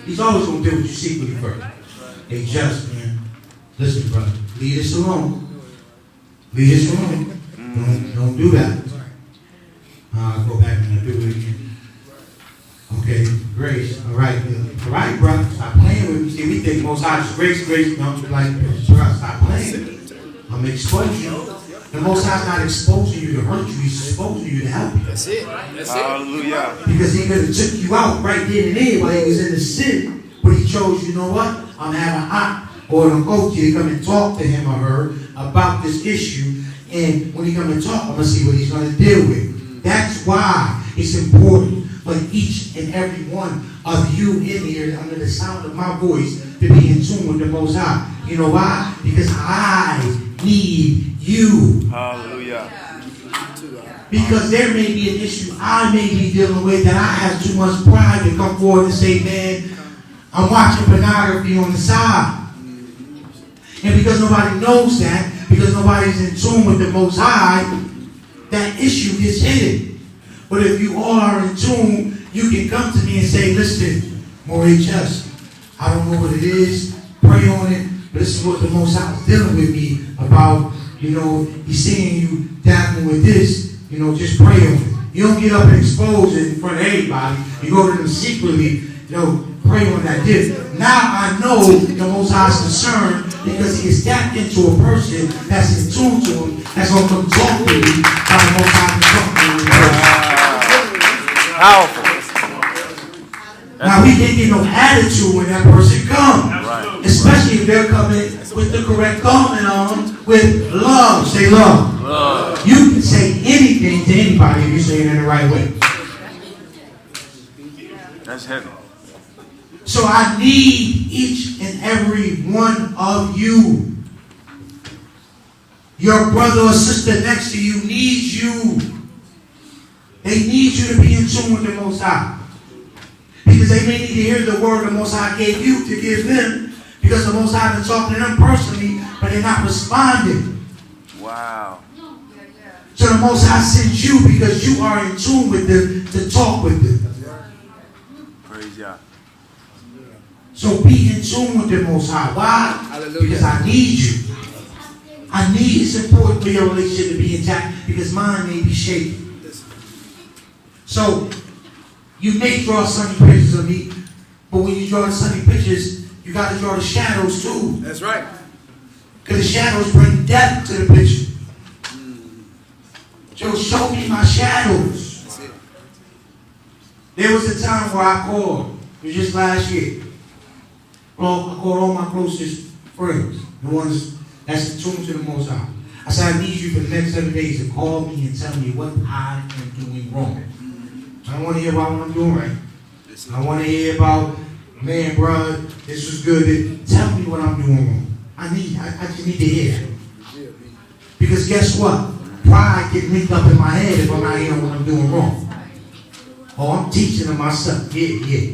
He's always going to deal with you secretly first. Hey, just, man. Listen, brother. Leave this alone. Leave this alone. Don't do that. I'll go back and do it again. Okay, grace. All right. All right, brother. Stop playing with me. See, we think Most High is grace. No, like, bro, stop playing. I'm exposing you. The Most High's not exposing you to hurt you. He's exposing you to help you. That's it. That's it. Hallelujah. Because He could have took you out right then and there while He was in the sin. But He chose, you know what? I'm having hot or an coach to come and talk to him or her about this issue. And when He come and talk, I'm going to see what He's going to deal with. That's why it's important for each and every one of you in here under the sound of my voice to be in tune with the Most High. You know why? Because I need you. Hallelujah. Because there may be an issue I may be dealing with that I have too much pride to come forward and say, man, I'm watching pornography on the side. And because nobody knows that, because nobody's in tune with the Most High, that issue gets hidden. But if you all are in tune, you can come to me and say, listen, Maurice, I don't know what it is, pray on it, but this is what the Most High is dealing with me about. You know, He's seeing you dabbling with this, you know, just pray on it. You don't get up and expose it in front of everybody. You go to them secretly, you know, pray on that gift. Now I know the Most High is concerned because He is tapped into a person that's in tune to Him, that's going to come talk to me, how the Most High can talk to me. Powerful. Now we can't get no attitude when that person comes. Right. Especially if they're coming with the correct garment on, with love. Say love. Love. You can say anything to anybody if you say it in the right way. That's heavy. So I need each and every one of you. Your brother or sister next to you needs you. They need you to be in tune with the Most High. Because they may need to hear the word the Most High gave you to give them. Because the Most High been talking to them personally, but they're not responding. Wow. So the Most High sends you because you are in tune with them to talk with them. Praise God. So be in tune with the Most High. Why? Hallelujah. Because I need you. I need, it's important for your relationship to be intact because mine may be shaky. So, you may draw sunny pictures of me, but when you draw the sunny pictures, you got to draw the shadows too. That's right. Because the shadows bring depth to the picture. So show me my shadows. That's it. There was a time where I called, it was just last year. Well, I called all my closest friends, the ones that's in tune to the Most High. I said, I need you for the next 7 days to call me and tell me what I am doing wrong. I don't want to hear about what I'm doing right. I want to hear about, man, bro, this was good. Tell me what I'm doing wrong. I just need to hear that. Because guess what? Pride get linked up in my head if I'm not hearing what I'm doing wrong. Oh, I'm teaching to myself. Yeah.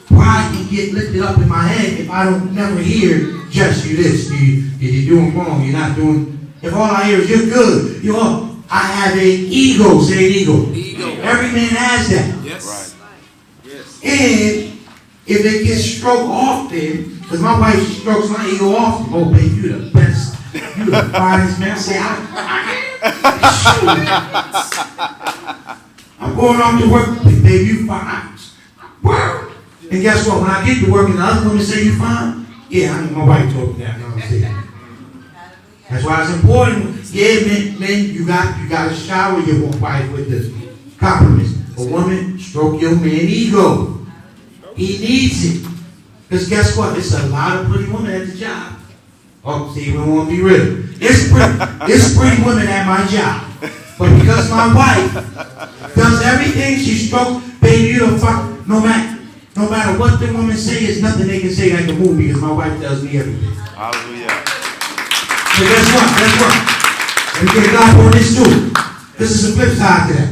Pride can get lifted up in my head if I don't never hear just you this. You're doing wrong. You're not doing. If all I hear is you're good. I have an ego. Say an ego. Every man has that. Yes. Right. Yes. And if they get stroked often, because my wife strokes my ego often. Oh, baby, you the best. You the finest man. I say, I'm going off to work. Baby, you fine. Work. And guess what? When I get to work and the other women say you fine, yeah, I need my wife told me that. You know what I'm saying? That's why it's important. Yeah, men, you got to shower your wife with this compliments. A woman, stroke your man ego. He needs it. Because guess what? There's a lot of pretty women at the job. Oh, see, we won't be real. It's pretty women at my job. But because my wife does everything, she strokes, baby, you don't fuck, no matter what the woman say, there's nothing they can say that can move me because my wife tells me everything. Hallelujah. So guess what? Let me get a God on this too. This is a flip side to that.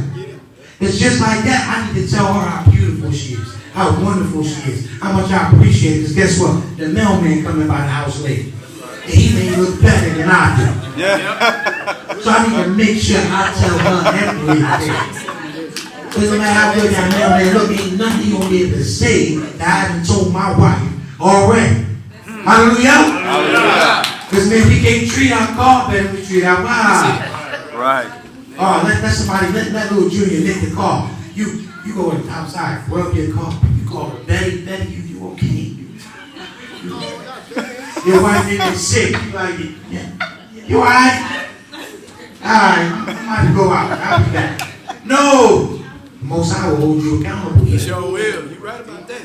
It's just like that. I need to tell her how beautiful she is, how wonderful she is, how much I appreciate it. Because guess what? The mailman coming by the house late. and he may look better than I do. Yeah. So I need to make sure I tell her everything. Because no matter how good that man look, ain't nothing you gonna be able to say that I haven't told my wife already. Hallelujah. Hallelujah. Because man, we can't treat our car better than we treat our wives. Right. Oh, let somebody, let little Junior lick the car. You go outside, rub your car. You call her Betty, you okay? Your wife is sick. You like, yeah. You alright? Alright, I'm about to go out. I'll be back. No! The Most High will hold you accountable. He sure will. You right about that.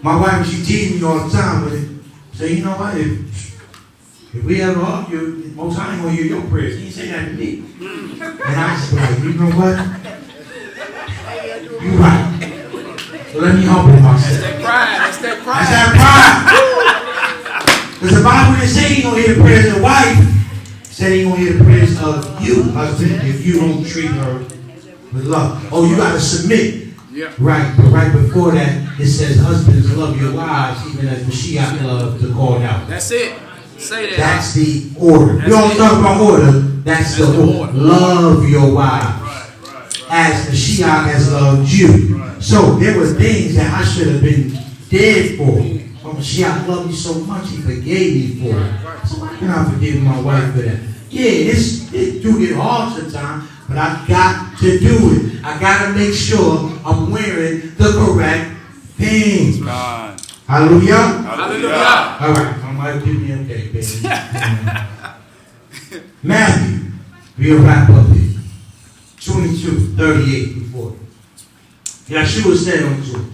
My wife, she teased me all the time with it. So you know what? If we ever argue, Most High ain't gonna hear your prayers. He ain't say that to me. And I was like, you know what? You right. So let me humble myself. That's that pride. That's that pride. That's that pride. Because the Bible didn't say he gonna hear the prayers of the wife. It said he gonna hear the prayers of you, husband, if you don't treat her with love. Oh, you gotta submit. Yeah. Right, but right before that, it says husbands love your wives even as Mashiach loved the called out. That's it. Say that. That's the order. We don't talk about order. That's the order. Love your wives as Mashiach has loved you. So there were things that I should have been dead for. But Mashiach loved me so much, he forgave me for it. So why can I forgive my wife for that? Yeah, it do get hard sometimes, but I got to do it. I got to make sure I'm wearing the correct things. God. Hallelujah. Hallelujah. All right, my wife give me okay, baby. Matthew, we'll wrap up here. 22, 38 through 40. Yeshua said unto him,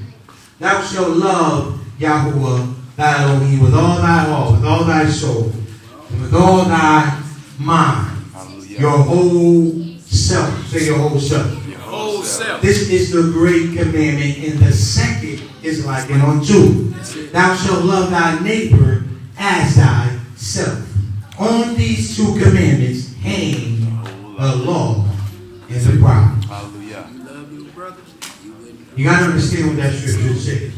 thou shalt love Yahuwah thy Elohim with all thy heart, with all thy soul, and with all thy mind. Hallelujah. Your whole self. Say your whole self. Your whole self. This is the great commandment, and the second is like it unto. Thou shalt love thy neighbor as thyself. On these two commandments hang the law and the prophets. Hallelujah. You love your brothers. You got to understand what that scripture says.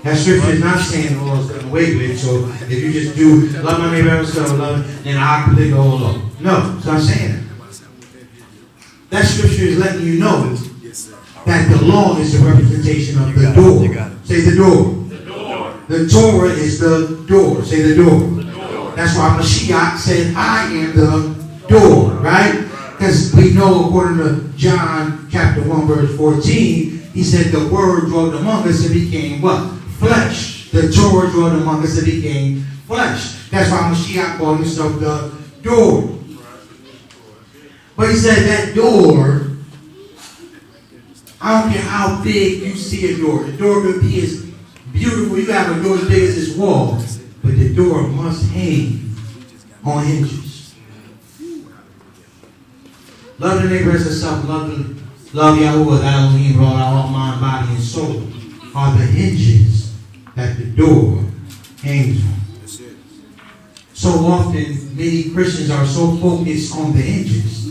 That scripture is not saying the law is done away with. So if you just do love my neighbor as myself, love, then I complete the whole law. No, it's not saying that. That scripture is letting you know that the law is the representation of the door. Say the door. The Torah is the door. Say the door. That's why Mashiach said, I am the door, right? Because we know according to John chapter 1 verse 14, he said the word dwelt among us and became what? Flesh. The Torah dwelt among us and became flesh. That's why Mashiach called himself the door. But he said that door, I don't care how big you see a door. The door could be as beautiful. You have a door as big as this wall. But the door must hang on hinges. Love the neighbor as yourself. Love Yahuwah, thy Elohim, with all thy heart, mind, body, and soul are the hinges that the door hangs on. So often, many Christians are so focused on the hinges,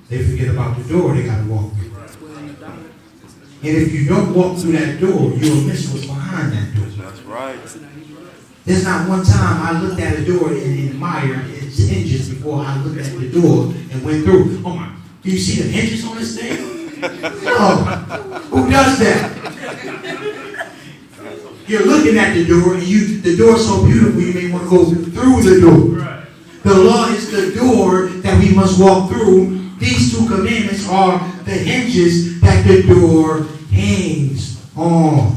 they forget about the door they got to walk through. And if you don't walk through that door, you'll miss what's behind that door. That's right. There's not one time I looked at a door and admired its hinges before I looked at the door and went through. Oh my, do you see the hinges on this thing? No. Who does that? You're looking at the door and the door's so beautiful you may want to go through the door. The law is the door that we must walk through. These two commandments are the hinges that the door hangs on.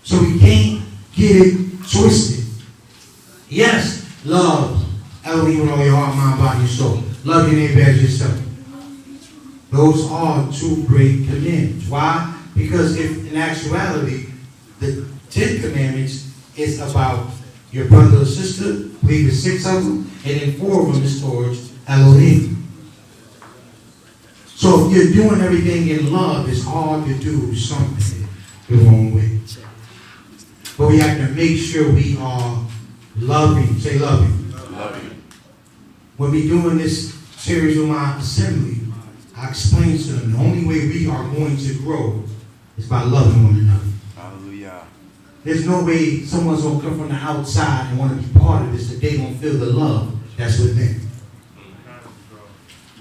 So we can't get it twisted. Yes, love Elohim with all your heart, mind, body, and soul. Love your neighbor as yourself. Those are two great commandments. Why? Because if in actuality, the 10 commandments is about your brother or sister, I believe it's 6 of them, and then 4 of them is towards Elohim. So if you're doing everything in love, it's hard to do something the wrong way. But we have to make sure we are loving. Say loving. Loving. When we're doing this series on my assembly, I explain to them the only way we are going to grow is by loving one another. Hallelujah. There's no way someone's going to come from the outside and want to be part of this if they don't feel the love that's within.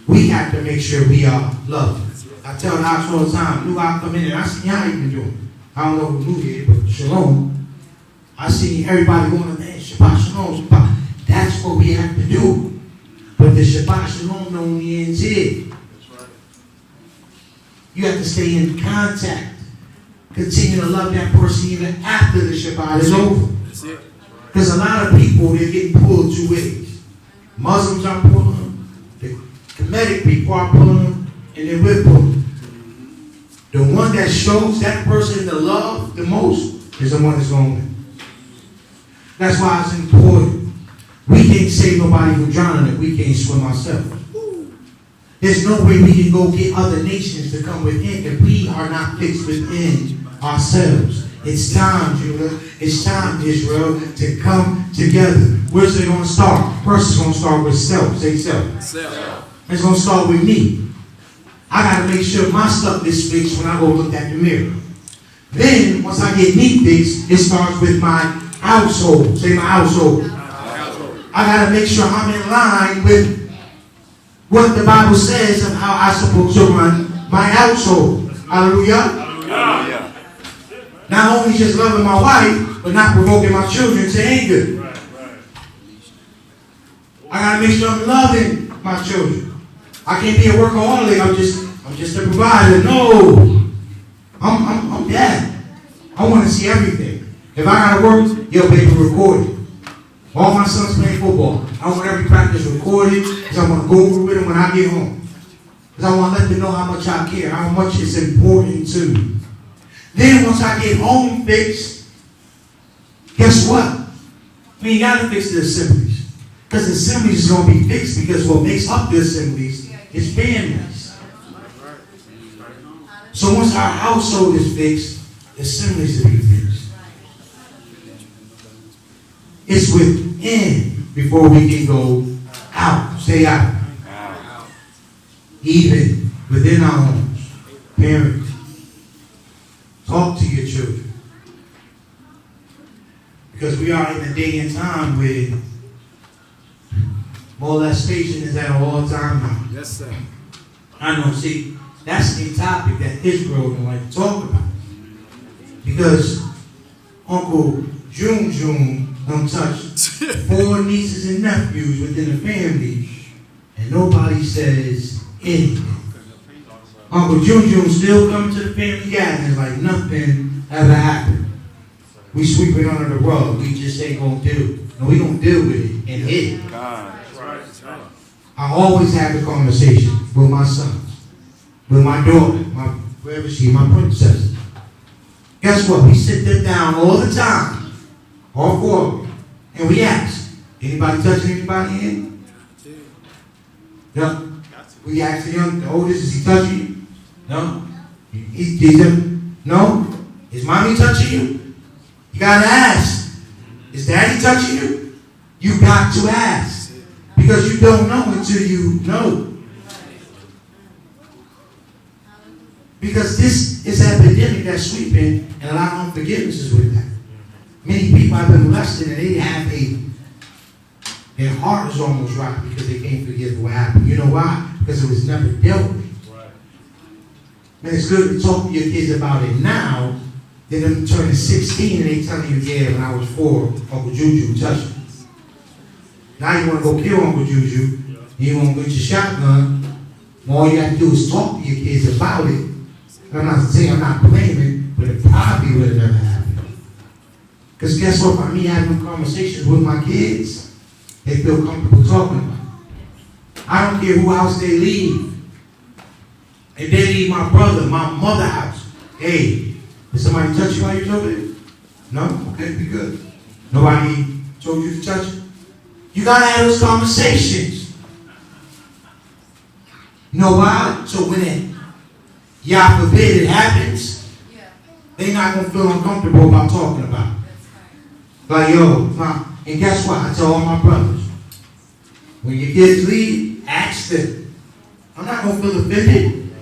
We have to make sure we are loved. I tell the ops all the time, new ops come in and I see how you been doing. I don't know who new here, but shalom. I see everybody going, man, Shabbat Shalom, Shabbat. That's what we have to do. But the Shabbat Shalom only ends here. You have to stay in contact. Continue to love that person even after the Shabbat is over. Because a lot of people, they're getting pulled two ways. Muslims are pulling them. The Kemetic people are pulling them. And then we're pulling them. The one that shows that person the love the most is the one that's going to win. That's why it's important. We can't save nobody from drowning if we can't swim ourselves. There's no way we can go get other nations to come within if we are not fixed within ourselves. It's time, Judah. It's time, Israel, to come together. Where's it going to start? First, it's going to start with self. Say self. Self. It's going to start with me. I got to make sure my stuff is fixed when I go look at the mirror. Then, once I get me fixed, it starts with my household. Say my household. I got to make sure I'm in line with what the Bible says of how I'm supposed to run my household. Hallelujah. Hallelujah. Not only just loving my wife, but not provoking my children to anger. Right. I got to make sure I'm loving my children. I can't be a workaholic. I'm just a provider. No. I'm dad. I want to see everything. If I got to work, your paper recorded. All my sons playing football. I want every practice recorded because I want to go over with them when I get home. Because I want to let them know how much I care, how much it's important to me. Then once I get home fixed, guess what? We ain't got to fix the assemblies. Because the assemblies is going to be fixed because what makes up the assemblies is families. So once our household is fixed, the assemblies will be fixed. It's within before we can go out. Say out. Even within our homes. Parents, talk to your children. Because we are in a day and time where molestation is at an all-time high. Yes, sir. I know, see, that's the topic that Israel don't like to talk about. Because Uncle June don't touch 4 nieces and nephews within the family, and nobody says anything. Uncle June still come to the family gatherings like nothing ever happened. We sweep it under the rug. We just ain't gonna deal. No, we gonna deal with it and hit it. I always have a conversation with my sons, with my daughter, wherever she, my princess. Guess what? We sit them down all the time. All 4 of them. And we ask, anybody touching anybody in? No. We ask the oldest, is he touching you? No. No. Is mommy touching you? You gotta ask. Is daddy touching you? You got to ask. Because you don't know until you know. Because this is an epidemic that's sweeping, and a lot of unforgiveness is with that. Many people have been molested and they have their heart is almost right because they can't forgive what happened. You know why? Because it was never dealt with. Right. Man, it's good to talk to your kids about it now, then them turning 16 and they telling you, yeah, when I was 4, Uncle Juju touched me. Now you want to go kill Uncle Juju, you want to get your shotgun, all you have to do is talk to your kids about it. I'm not saying I'm not blaming, but it probably would have never happened. Because guess what? By me having conversations with my kids, they feel comfortable talking about it. I don't care who house they leave. If they leave my brother, my mother's house, hey, did somebody touch you while you was over there? No? Okay, be good. Nobody told you to touch you? You got to have those conversations. You know why? So when it, y'all forbid it happens, they're not going to feel uncomfortable about talking about it. Like, yo, Mom, and guess what? I tell all my brothers, when your kids leave, ask them. I'm not going to feel offended.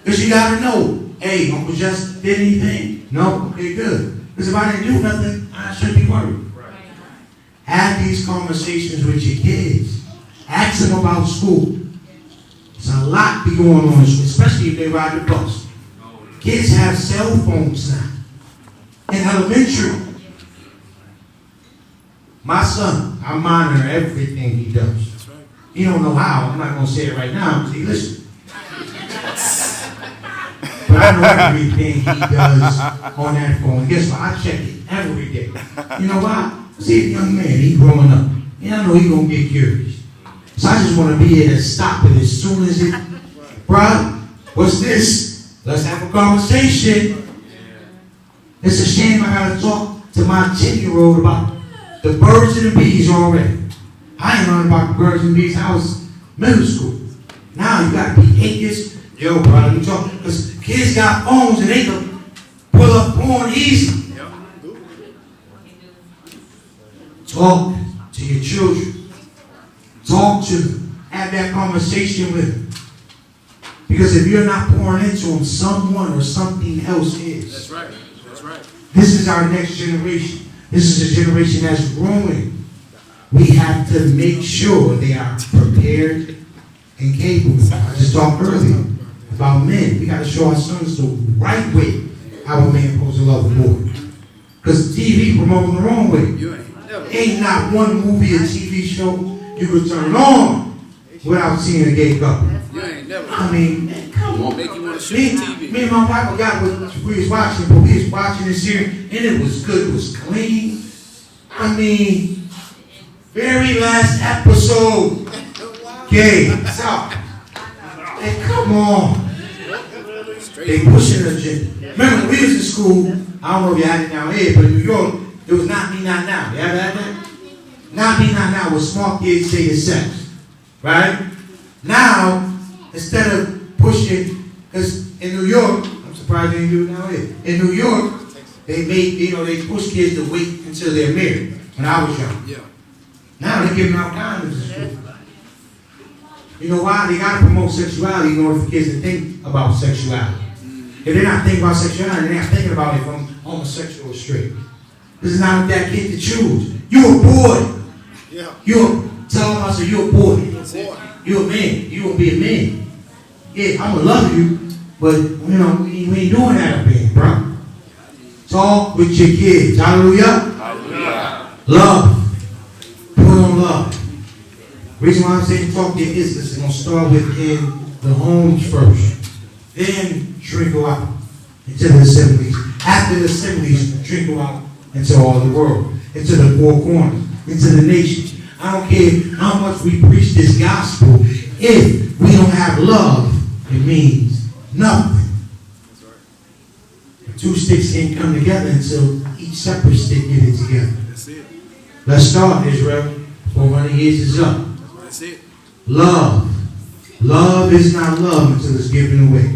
Because you got to know, hey, Uncle Just did anything? No? Okay, good. Because if I didn't do nothing, I shouldn't be worried. Have these conversations with your kids. Ask them about school. There's a lot be going on, especially if they ride the bus. Kids have cell phones now. In elementary. My son, I monitor everything he does. He don't know how. I'm not going to say it right now because he listens. But I know everything he does on that phone. Guess what? I check it every day. You know why? See, a young man, he growing up. And I know he going to get curious. So I just want to be able to stop it as soon as it, bruh, what's this? Let's have a conversation. It's a shame I got to talk to my 10-year-old about the birds and the bees already. I ain't learned about the birds and bees. I was middle school. Now you got to be 8 years. Yo, bro, let me talk. Because kids got phones and they can pull up porn easy. Talk to your children. Talk to them. Have that conversation with them. Because if you're not pouring into them, someone or something else is. That's right. That's right. This is our next generation. This is a generation that's growing. We have to make sure they are prepared and capable. I just talked earlier about men. We got to show our sons the right way how a man supposed to love a boy. Because TV promoting the wrong way. Ain't not one movie or TV show you could turn on without seeing a gay couple. You ain't never. I mean, man, come on. Make you want to shoot TV. Me and my wife forgot what we was watching, but we was watching this here, and it was good. It was clean. I mean, very last episode, gay. So, hey, come on. They pushing the agenda. Remember, when we was in school, I don't know if you had it down here, but in New York, it was not me, not now. You ever had that? Not me, not now, what smart kids say is sex. Right? Now, instead of pushing, because in New York, I'm surprised they didn't do it down here. In New York, they made, they push kids to wait until they're married. When I was young. Yeah. Now they're giving out condoms in school. You know why? They got to promote sexuality in order for kids to think about sexuality. If they're not thinking about sexuality, they're not thinking about if I'm homosexual or straight. This is not that kid to choose. You're a boy. Yeah. Tell them I said you're a boy. You're a man. You're going to be a man. Yeah, I'm going to love you, but, we ain't doing that up here, bro. Talk with your kids. Hallelujah. Hallelujah. Love. Put on love. The reason why I'm saying talk to your kids is going to start within the homes first. Then trickle out into the assemblies. After the assemblies, trickle out into all the world. Into the four corners. Into the nation. I don't care how much we preach this gospel. If we don't have love, it means nothing. The two sticks can't come together until each separate stick get it together. That's it. Let's start, Israel. 400 years is up. That's it. Love. Love is not love until it's given away.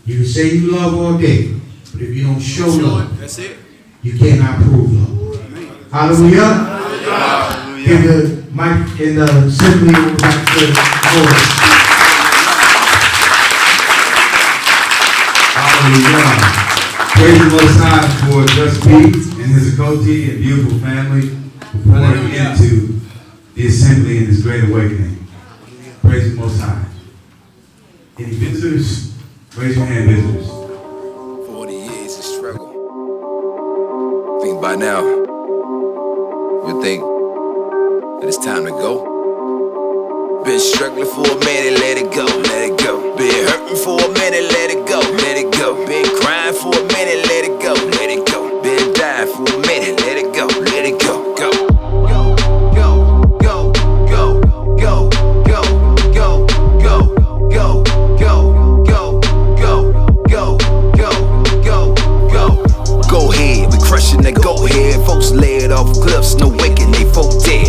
You can say you love all day, but if you don't show love, That's it. you cannot prove love. Hallelujah. Hallelujah. Give the mic in the assembly back to Lord. Hallelujah. Praise the Most High for Just Pete and his Akoti and beautiful family for pouring into the assembly in this great awakening. Praise the Most High. Any visitors? Raise your hand, visitors. 40 years of struggle. Think by now, you'll think that it's time to go. Been struggling for a minute, let it go, let it go. Been hurting for a minute, let it go, let it go. Been crying for a minute, let it go, let it go. Been dying for a minute, let it go, let it go, go. Go ahead, we crushing the go ahead.